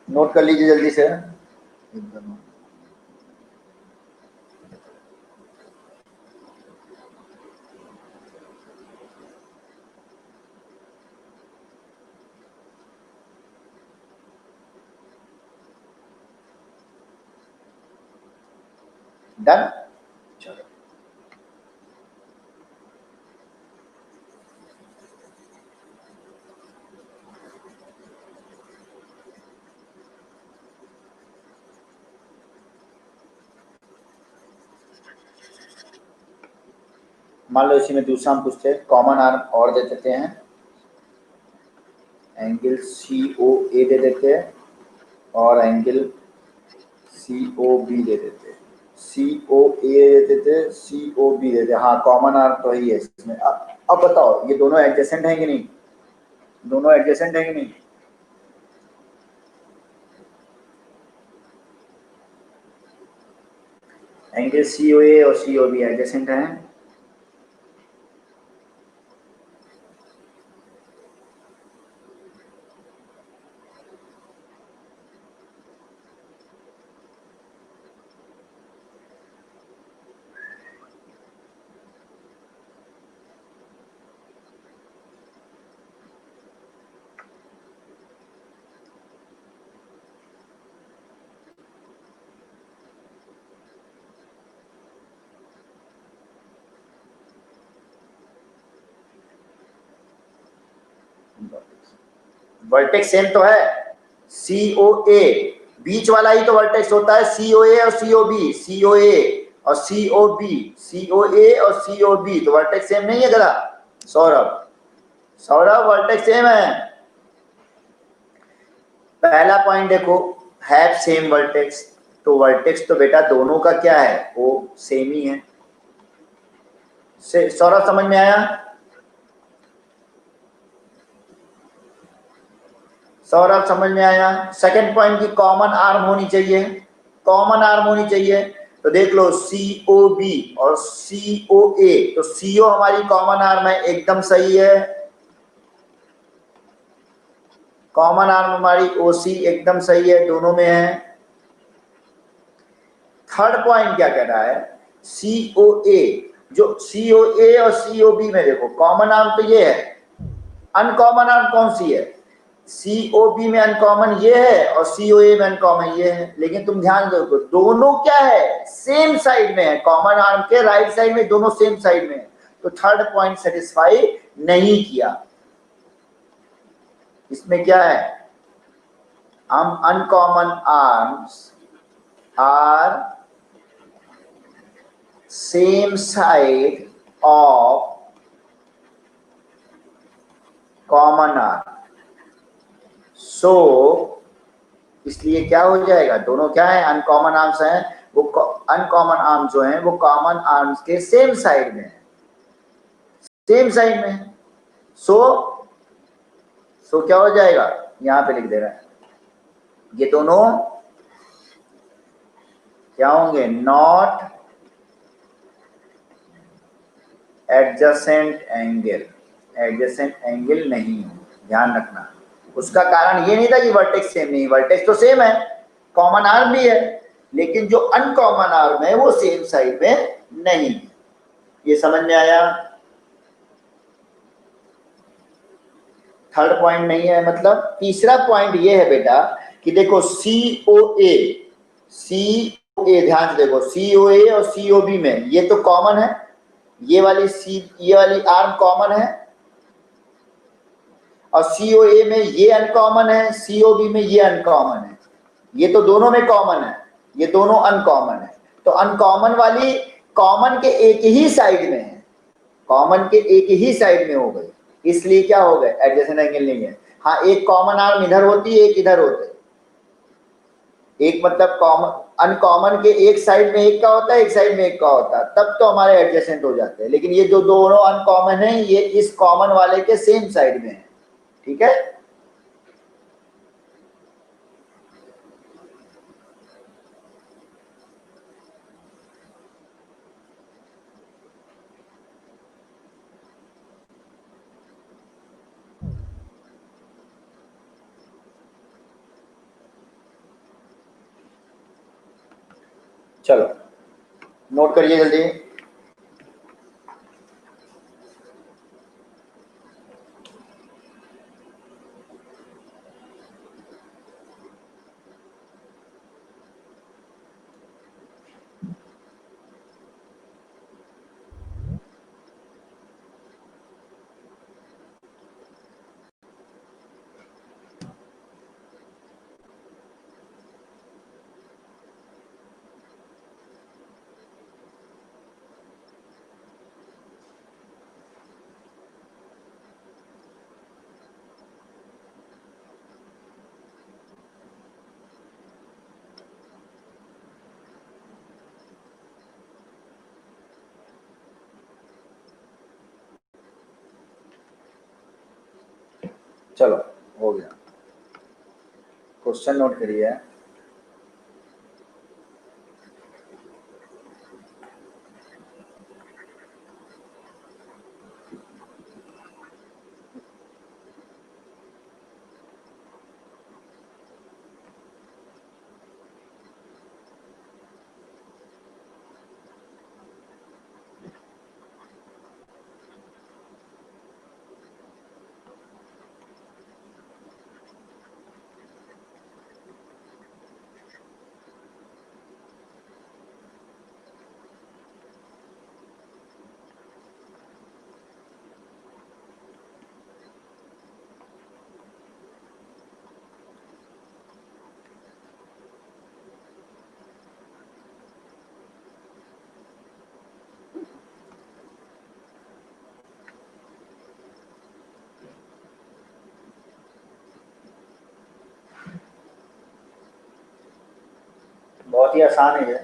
नोट कर लीजिए जल्दी से एकदम। डन। चलो मान लो इसी में दूसरा हम पूछते हैं, कॉमन आर्म और दे देते हैं, एंगल COA दे देते हैं और एंगल COB दे देते हैं। COA दे देते, COB दे देते। हाँ कॉमन आर्म तो ही है इसमें। अब बताओ ये दोनों एडजेसेंट हैं कि नहीं? दोनों एडजेसेंट हैं कि नहीं? एंगल COA और COB एडजेसेंट हैं। वर्टेक्स सेम तो है, COA बीच वाला ही तो वर्टेक्स होता है, COA और COB, COA और COB, COA और COB तो वर्टेक्स सेम नहीं है गधा? सौरभ, सौरभ वर्टेक्स सेम है। पहला पॉइंट देखो, हैव सेम वर्टेक्स, तो वर्टेक्स तो बेटा दोनों का क्या है, वो सेम ही है। सौरभ समझ में आया? सौरभ समझ में आया? सेकंड पॉइंट की कॉमन आर्म होनी चाहिए, कॉमन आर्म होनी चाहिए। तो देख लो COB और COA, तो CO हमारी कॉमन आर्म है, एकदम सही है। कॉमन आर्म हमारी OC एकदम सही है, दोनों में है। थर्ड पॉइंट क्या कह रहा है, COA, जो COA और COB में देखो कॉमन आर्म तो ये है, अनकॉमन आर्म कौन सी है? COB में अनकॉमन ये है और COA में अनकॉमन ये है। लेकिन तुम ध्यान दो दोनों क्या है, सेम साइड में है, कॉमन आर्म के राइट साइड में दोनों सेम साइड में है। तो थर्ड पॉइंट सेटिस्फाई नहीं किया। इसमें क्या है, uncommon arms are same side of common arm, so इसलिए क्या हो जाएगा, दोनों क्या है, अनकॉमन आर्म्स हैं, वो अनकॉमन आर्म जो हैं वो कॉमन आर्म्स के सेम साइड में है, सेम साइड में है। सो क्या हो जाएगा, यहां पे लिख दे रहा है, ये दोनों क्या होंगे, not adjacent angle, adjacent angle नहीं हो, ध्यान रखना। उसका कारण ये नहीं था कि वर्टेक्स सेम नहीं, वर्टेक्स तो सेम है, कॉमन आर्म भी है, लेकिन जो अनकॉमन आर्म है वो सेम साइड में नहीं है। ये समझ में आया? थर्ड पॉइंट नहीं है मतलब तीसरा पॉइंट ये है बेटा कि देखो COA, COA ध्यान से देखो, COA और COB में ये तो कॉमन है, ये वाली आर्म कॉमन है, और COA में ये अनकॉमन है, COB में ये अनकॉमन है, ये तो दोनों में कॉमन है, ये दोनों अनकॉमन है। तो अनकॉमन वाली कॉमन के एक ही साइड में है, कॉमन के एक ही साइड में हो गई, इसलिए क्या हो गए, एडजेसेंट एंगल नहीं है। हाँ एक कॉमन आर्म इधर होती है, एक इधर होता है, एक मतलब कॉमन अनकॉमन के एक साइड में एक का होता है, एक साइड में एक का होता है, तब तो हमारे एडजेसेंट हो जाते हैं। लेकिन ये जो दोनों अनकॉमन है ये इस कॉमन वाले के सेम साइड में है, ठीक है। चलो नोट करिए जल्दी। चलो हो गया, क्वेश्चन नोट करिए। बहुत ही आसान है ये।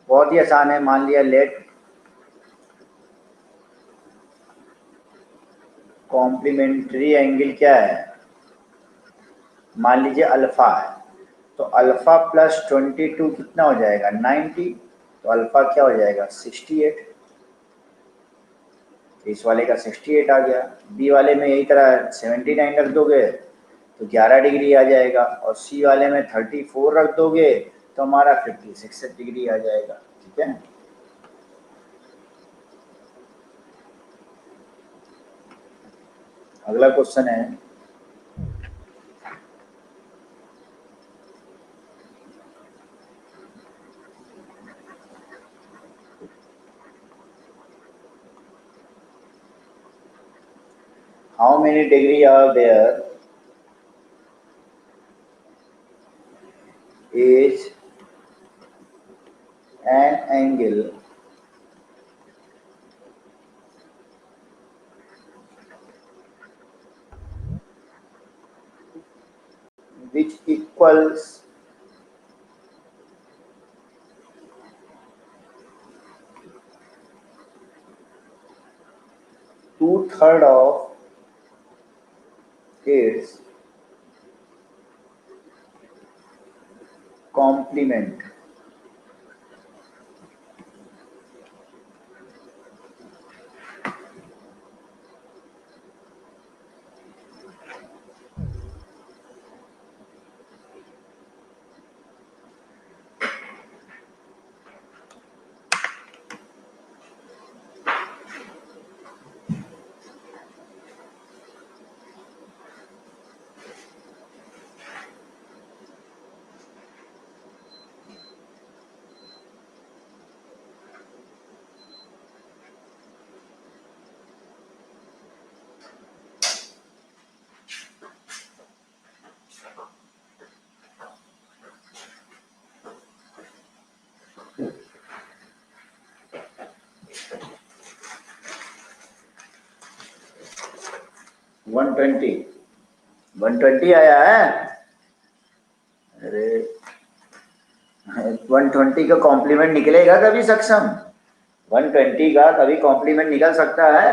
बहुत ही आसान है। मान लिया लेट कॉम्प्लीमेंट्री एंगल क्या है, मान लीजिए अल्फा है, तो अल्फा प्लस 22 कितना हो जाएगा 90, तो अल्फा क्या हो जाएगा 68। इस वाले का 68 आ गया। बी वाले में यही तरह 79 रख दोगे तो 11 डिग्री आ जाएगा, और सी वाले में 34 रख दोगे तो हमारा 56 डिग्री आ जाएगा। ठीक है, अगला क्वेश्चन है how many degree are there is an angle which equals two-thirds of its complement. One twenty आया है। अरे 120 का कॉम्प्लीमेंट निकलेगा कभी सक्षम? 120 का कभी कॉम्प्लीमेंट निकल सकता है?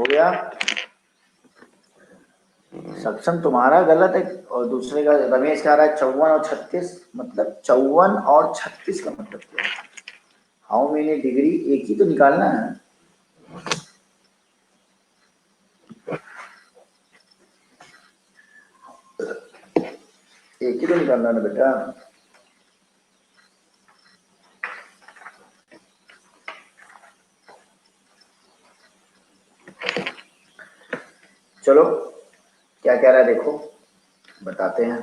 गया। सक्षम तुम्हारा गलत है और दूसरे का रमेश कह रहा है 54 और 36, मतलब 54 और 36 का मतलब क्या है? हाउ मेनी डिग्री, एक ही तो निकालना है। एक ही तो निकालना है ना बेटा। चलो क्या कह रहा है देखो, बताते हैं।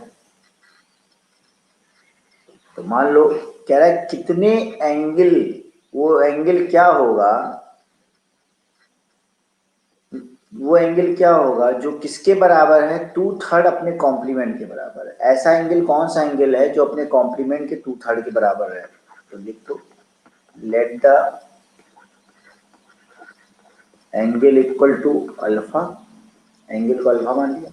तो मान लो कह रहा है कितने एंगल, वो एंगल क्या होगा, वो एंगल क्या होगा जो किसके बराबर है, 2/3 अपने कॉम्प्लीमेंट के बराबर है। ऐसा एंगल कौन सा एंगल है जो अपने कॉम्प्लीमेंट के 2/3 के बराबर है? तो लिख दो, let the angle equal to alpha, angle को अल्फा मान लिया।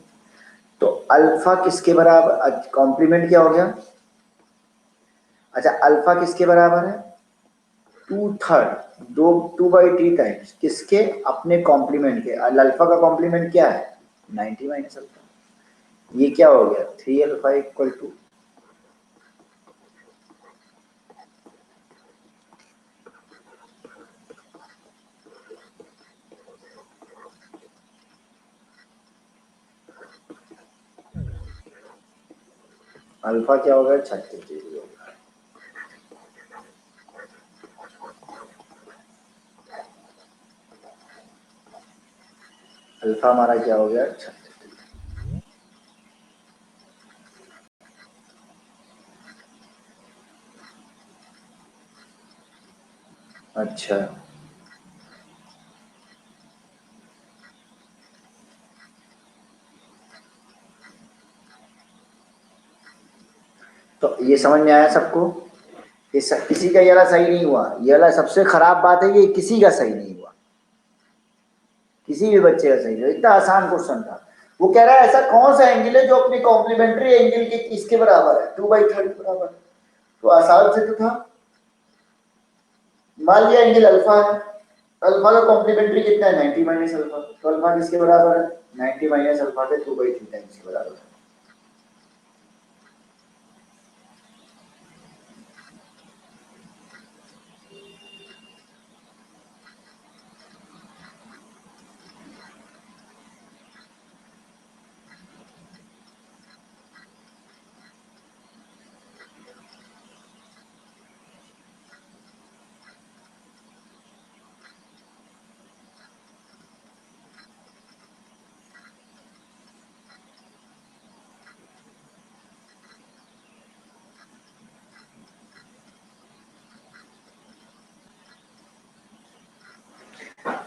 तो अल्फा किसके बराबर, कॉम्प्लीमेंट क्या हो गया, अच्छा अल्फा किसके बराबर है, 2/3, 2/3 टाइम्स किसके, अपने कॉम्प्लीमेंट के। अल्फा का कॉम्प्लीमेंट क्या है, 90 माइनस अल्फा। ये क्या हो गया, 3 अल्फा इक्वल टू, अल्फा क्या हो गया, 36 डिग्री हो गया। अल्फा हमारा क्या हो गया, 36 डिग्री। अच्छा तो ये समझ में आया सबको, ये किसी का ये वाला सही नहीं हुआ, ये वाला सबसे खराब बात है, ये किसी का सही नहीं हुआ, किसी भी बच्चे का सही नहीं हुआ। इतना आसान क्वेश्चन था। वो कह रहा है ऐसा कौन सा एंगल है जो अपने कॉम्प्लीमेंट्री एंगल के इसके बराबर है, 2/3 के बराबर। तो आसान से तो था, मान लिया एंगल अल्फा है, अल्फा का कॉम्प्लीमेंट्री कितना है, 90 माइनस अल्फा। तो अल्फा किसके बराबर है, 90 माइनस अल्फा के 2/3 टाइम्स के बराबर है।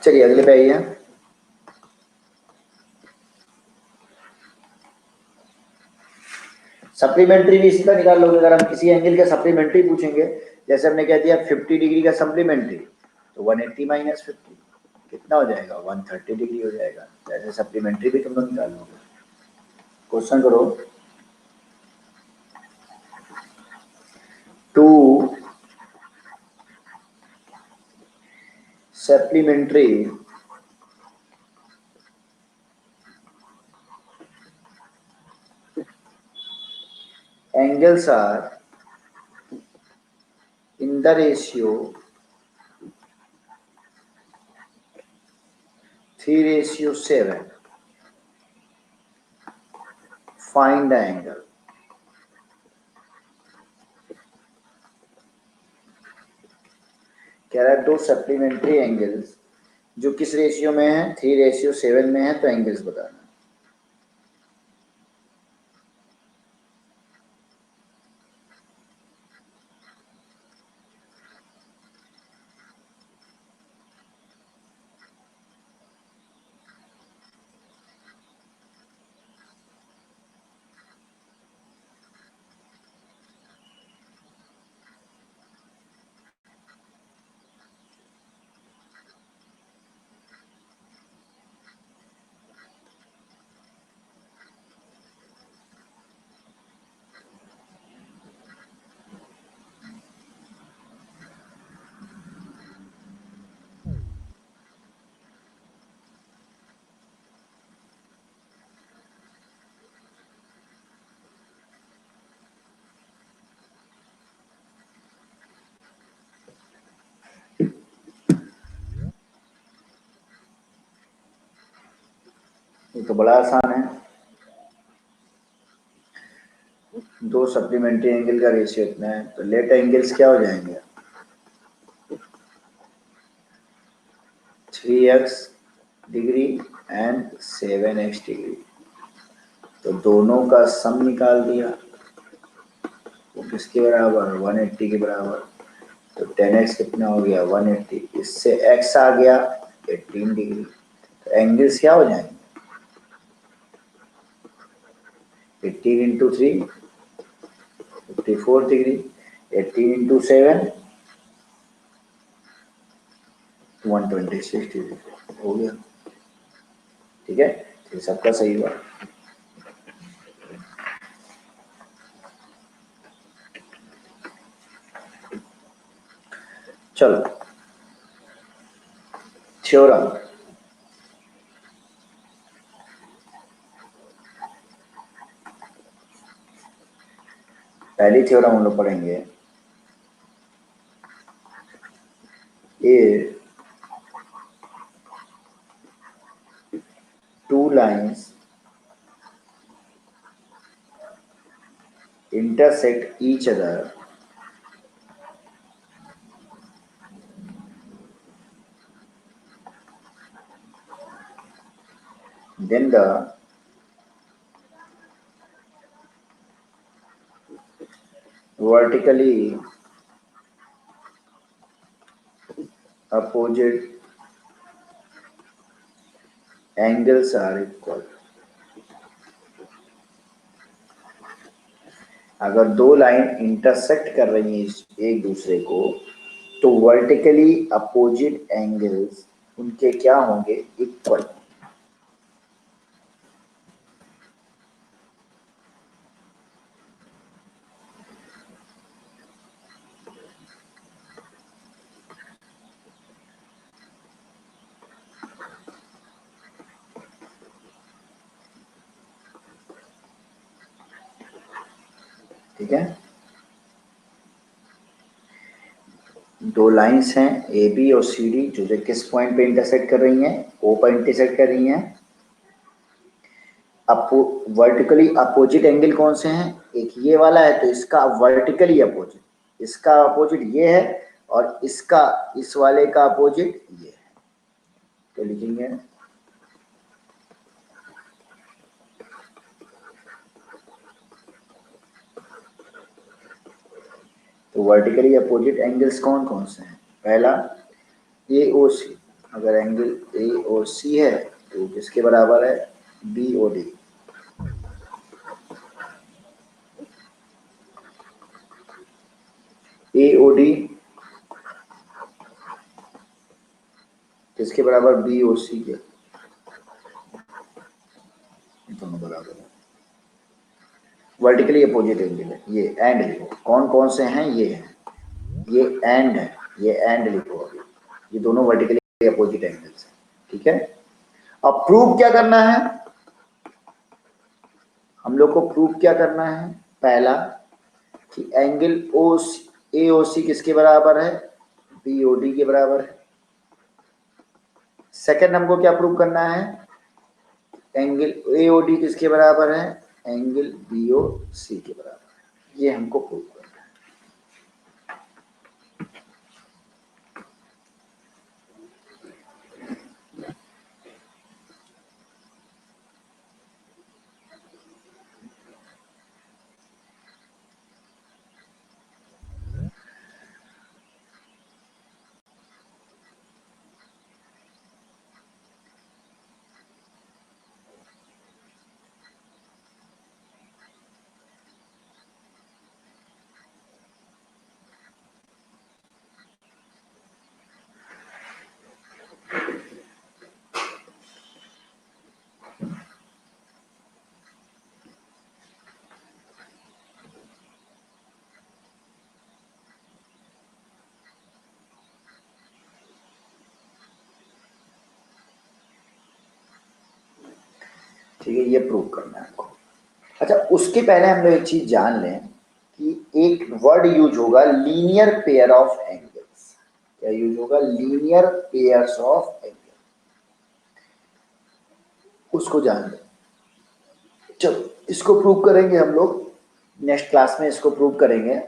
चलिए अगले पे आइए। सप्लीमेंट्री भी इसी का निकाल लोगे, अगर हम किसी एंगल का सप्लीमेंट्री पूछेंगे, जैसे हमने कह दिया 50 डिग्री का सप्लीमेंट्री, तो 180 माइनस 50 कितना हो जाएगा, 130 डिग्री हो जाएगा। जैसे सप्लीमेंट्री भी तुम लोग निकाल लोगे। क्वेश्चन करो, 2 supplementary angles are in the ratio 3:7. Find the angle. कह रहा है दो सप्लीमेंट्री एंगल्स जो किस रेशियो में है, 3:7 में है, तो एंगल्स बताना। ये तो बड़ा आसान है, दो सप्लीमेंट्री एंगल का रेशियो इतना है, तो लेट एंगल्स क्या हो जाएंगे, 3x degree and 7x degree. तो दोनों का सम निकाल दिया, वो किसके बराबर, 180 के बराबर। तो 10x कितना हो गया, 180, इससे x आ गया 18 डिग्री। तो एंगल्स क्या हो जाएंगे, 18 इंटू 3 54 डिग्री, 18 इंटू 7 126 डिग्री हो गया। ठीक है, ये सबका सही हुआ। चलो थ्योरम, पहली थ्योरम हम लोग पढ़ेंगे, ए two lines intersect each other, then the vertically opposite angles are equal। अगर दो लाइन इंटरसेक्ट कर रही हैं एक दूसरे को, तो वर्टिकली अपोजिट एंगल्स उनके क्या होंगे, इक्वल। ठीक है, दो लाइंस हैं ए बी और सी डी, जो किस पॉइंट पे इंटरसेक्ट कर रही हैं, ओ पर इंटरसेक्ट कर रही हैं। वर्टिकली अपोजिट एंगल कौन से हैं, एक ये वाला है तो इसका वर्टिकली अपोजिट, इसका अपोजिट ये है, और इसका इस वाले का अपोजिट ये है। तो लिखेंगे तो वर्टिकली अपोजिट एंगल्स कौन कौन से हैं, पहला ए ओ सी, अगर एंगल ए और सी है तो किसके बराबर है, बी ओ डी। ए ओ डी किसके बराबर, बी ओ सी के, दोनों बराबर है। वर्टिकली अपोजिट एंगल है ये, एंड लिखो, कौन कौन से हैं, ये है, ये एंड है, ये एंड लिखो अभी, ये दोनों वर्टिकली अपोजिट एंगल्स हैं। ठीक है, अब प्रूव क्या करना है, हम लोग को प्रूव क्या करना है, पहला कि एंगल ओ ए ओ सी किसके बराबर है, बी ओ डी के बराबर है। सेकंड हमको क्या प्रूव करना है, एंगल ए ओ डी किसके बराबर है, एंगल बी ओ सी के बराबर है। ये हमको प्रूव करना है। ठीक है, ये प्रूव करना है आपको। अच्छा, उसके पहले हम लोग एक चीज जान लें कि एक वर्ड यूज होगा, लीनियर पेयर ऑफ एंगल्स। क्या यूज होगा, लीनियर पेयर्स ऑफ एंगल। उसको जान लो। चलो इसको प्रूव करेंगे हम लोग नेक्स्ट क्लास में, इसको प्रूव करेंगे,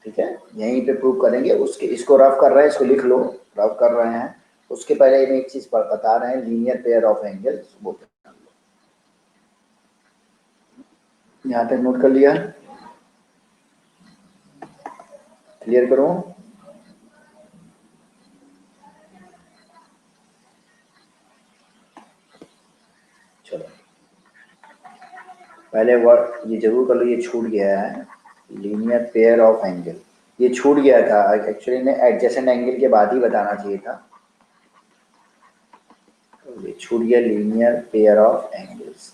ठीक है, यहीं पे प्रूव करेंगे। उसके इसको रफ कर रहे हैं, इसको लिख लो, रफ कर रहे हैं। उसके पहले हम एक चीज बता रहे हैं, लीनियर पेयर ऑफ एंगल्स बोलते हैं। यहाँ तक नोट कर लिया, क्लियर करो। चलो पहले वर्ड ये जरूर कर लो, ये छूट गया है, लीनियर पेयर ऑफ एंगल, ये छूट गया था एक्चुअली, ने एडजेसेंट एंगल के बाद ही बताना चाहिए था, तो ये छूट गया, लीनियर पेयर ऑफ एंगल्स।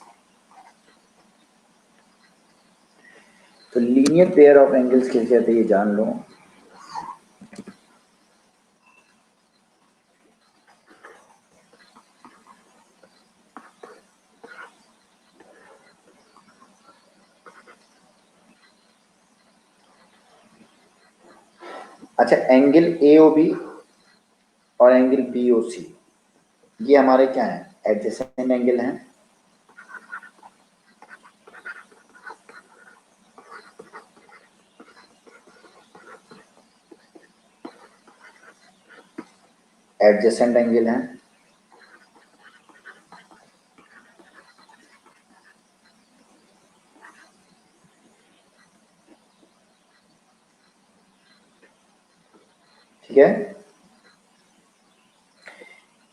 तो लीनियर पेयर ऑफ एंगल्स किसे कहते हैं ये जान लो। अच्छा, एंगल AOB और एंगल BOC ये हमारे क्या है, एडजेसेंट एंगल हैं। एडजेसेंट एंगल हैं। ठीक है,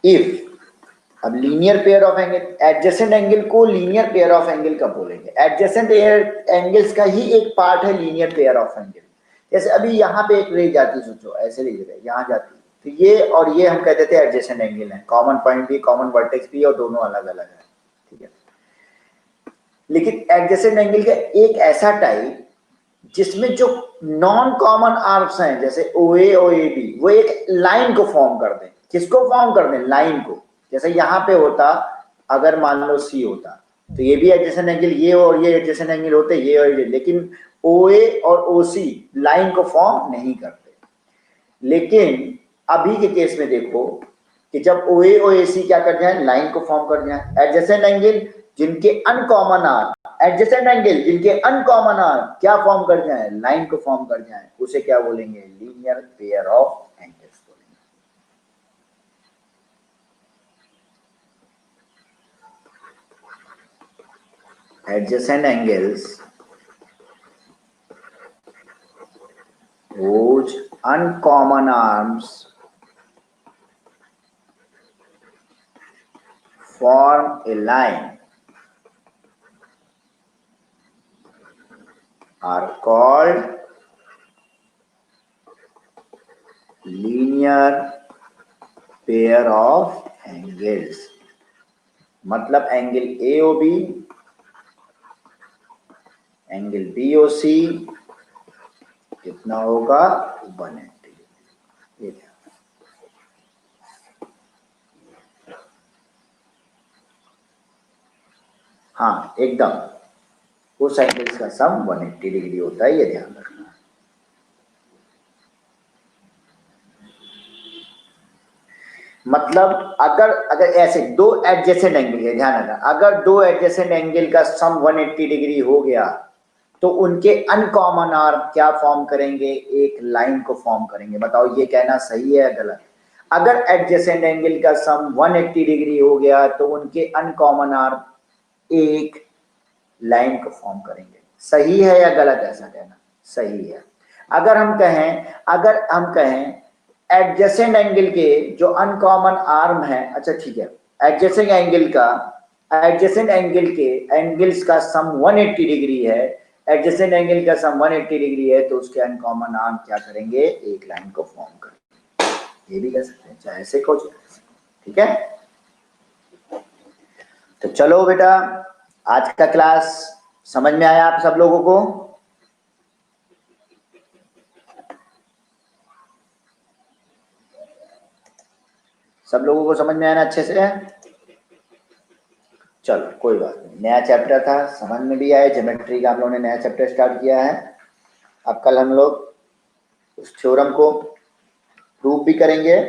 इफ अब linear pair of angle, adjacent angle को लीनियर पेयर ऑफ एंगल कब बोलेंगे? एडजेसेंट एंगल्स का ही एक पार्ट है लीनियर पेयर ऑफ एंगल। जैसे अभी यहाँ पे एक रे जाती, सोचो ऐसे रे यहाँ जाती, तो ये और ये हम कहते थे एडजेसेंट एंगल है, कॉमन पॉइंट भी, कॉमन वर्टेक्स भी, और दोनों अलग अलग है, ठीक है। लेकिन एडजेसेंट एंगल का एक ऐसा टाइप जिसमें जो नॉन कॉमन आर्क्स हैं, जैसे OA और AD, वो एक लाइन को फॉर्म कर दें। किसको फॉर्म कर दें? लाइन को। जैसे यहाँ पे होता, अगर मान लो C होता, तो ये भी एडजेसेंट एंगल, ये और ये एडजेसेंट एंगल होते, ये और ये, लेकिन OA और OC लाइन को फॉर्म नहीं करते। लेकिन अभी के केस में देखो कि जब OA और AC क्या कर जाए, लाइन को फॉर्म कर जाए। एडजेसेंट एंगल जिनके अनकॉमन आर्क, एडजेसेंट एंगल जिनके अनकॉमन आर्क क्या फॉर्म कर जाए, लाइन को फॉर्म कर जाए, उसे क्या बोलेंगे? लीनियर पेयर ऑफ एंगल्स बोलेंगे। Adjacent angles whose uncommon arms form a line are called linear pair of angles। मतलब एंगल AOB, एंगल BOC कितना होगा? 180। ये हाँ एकदम, उस एंगल्स का सम 180 डिग्री होता है, ये ध्यान रखना। मतलब अगर ऐसे दो एडजेसेंट एंगल है, ध्यान रखना, अगर दो एडजेसेंट एंगल का सम 180 डिग्री हो गया तो उनके अनकॉमन आर्म क्या फॉर्म करेंगे? एक लाइन को फॉर्म करेंगे। बताओ ये कहना सही है या गलत? अगर एडजेसेंट एंगल का सम 180 डिग्री हो गया तो उनके अनकॉमन आर्म एक लाइन को फॉर्म करेंगे। सही है या गलत? ऐसा कहना सही है। अगर हम कहें एडजेसेंट एंगल के जो अनकॉमन आर्म है, अच्छा ठीक है, एडजेसेंट एंगल के एंगल्स का सम 180 डिग्री है, एडजेसेंट एंगल का सम 180 डिग्री है, तो उसके अनकॉमन आर्म क्या करेंगे? एक लाइन को फॉर्म करेंगे। ये भी कर सकते हैं, चाहे ऐसे को, ठीक है। तो चलो बेटा, आज का क्लास समझ में आया आप सब लोगों को? सब लोगों को समझ में आया ना अच्छे से? चलो कोई बात नहीं, नया चैप्टर था, समझ में भी आया। ज्योमेट्री का हम लोगों ने नया चैप्टर स्टार्ट किया है। अब कल हम लोग उस थ्योरम को प्रूव भी करेंगे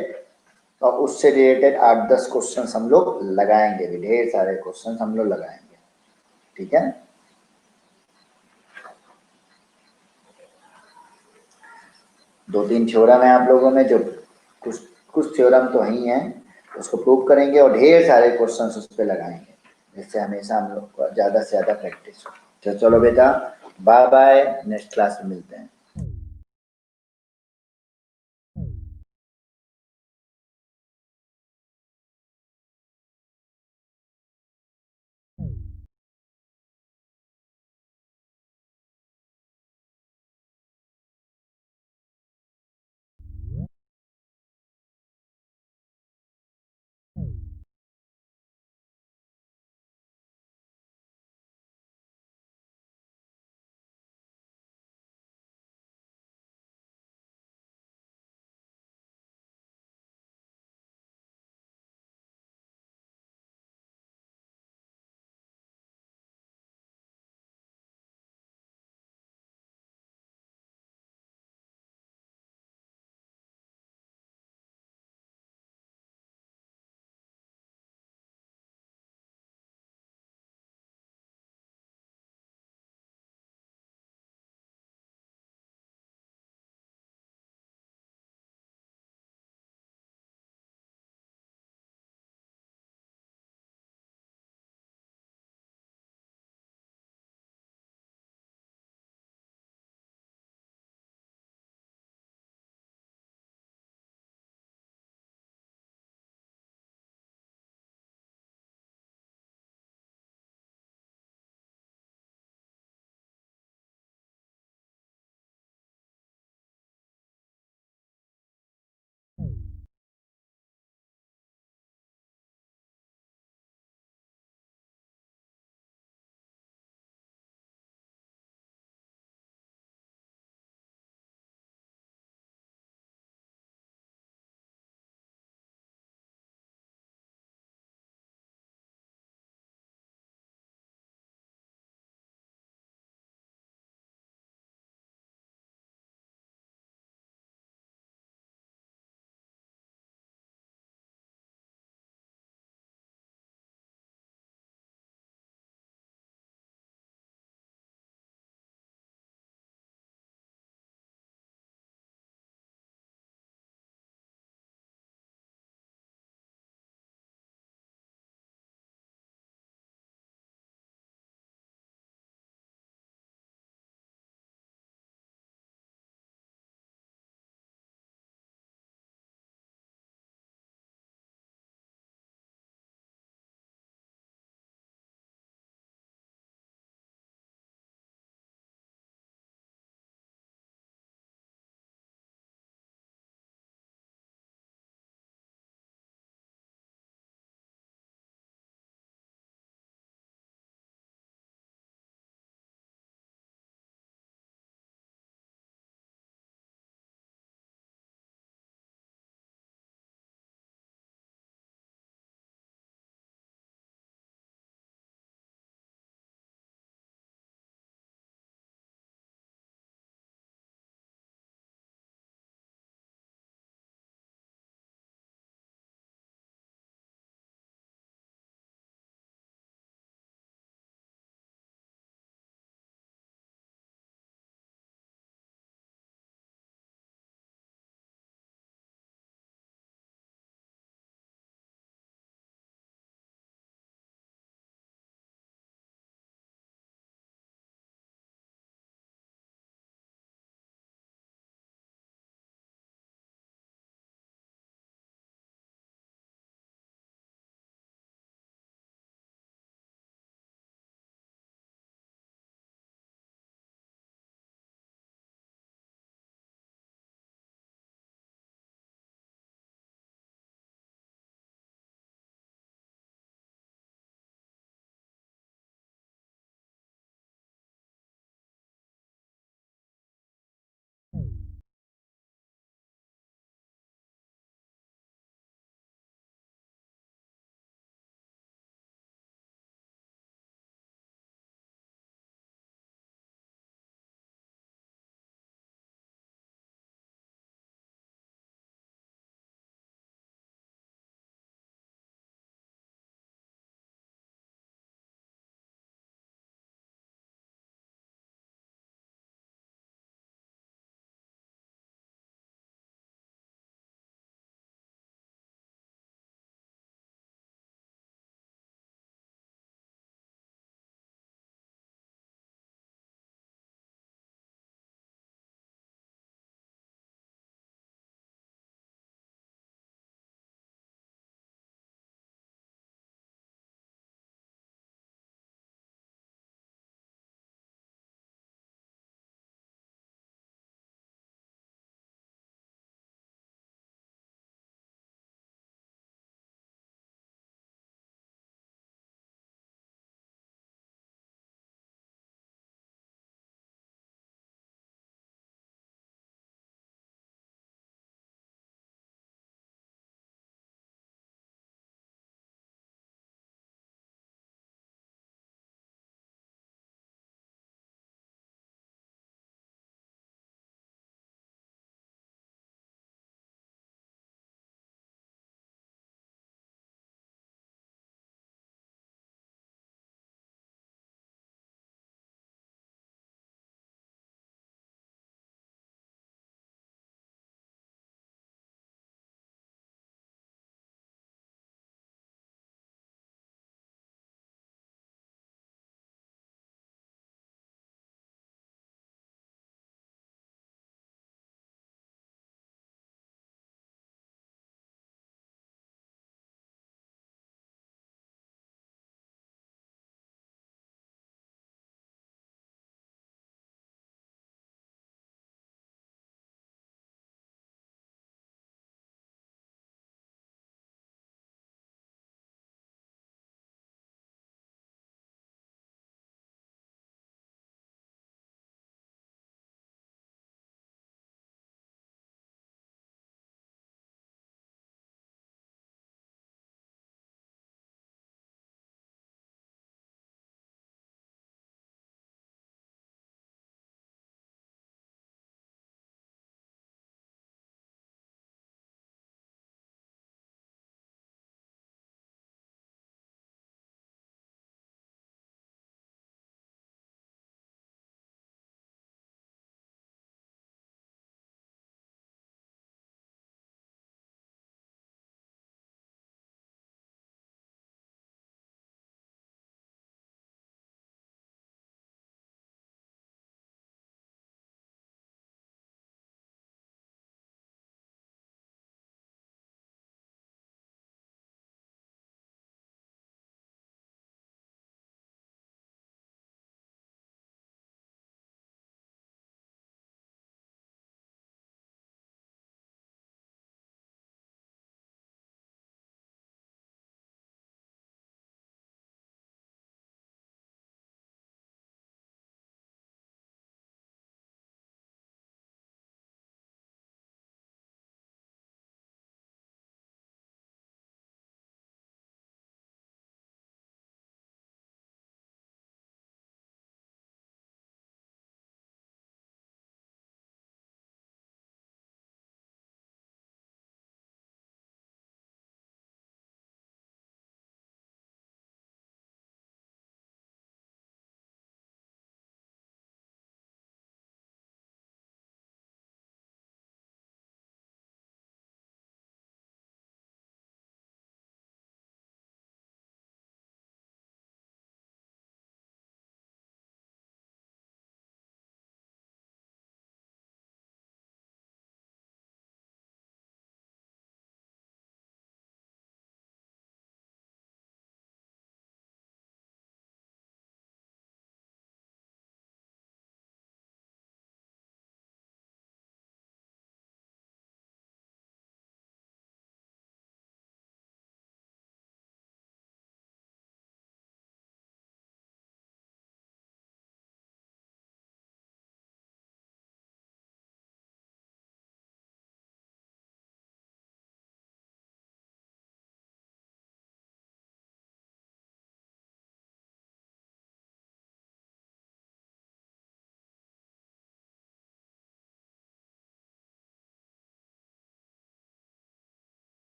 तो उससे रिलेटेड 8-10 क्वेश्चन हम लोग लगाएंगे भी, ढेर सारे क्वेश्चन हम लोग लगाएंगे, ठीक है। दो तीन थ्योरम है आप लोगों में, जो कुछ थ्योरम तो ही हैं, उसको प्रूव करेंगे और ढेर सारे क्वेश्चन उस पर लगाएंगे, जिससे हमेशा हम लोग को ज़्यादा से ज़्यादा प्रैक्टिस हो। तो चलो बेटा, बाय बाय, नेक्स्ट क्लास में मिलते हैं।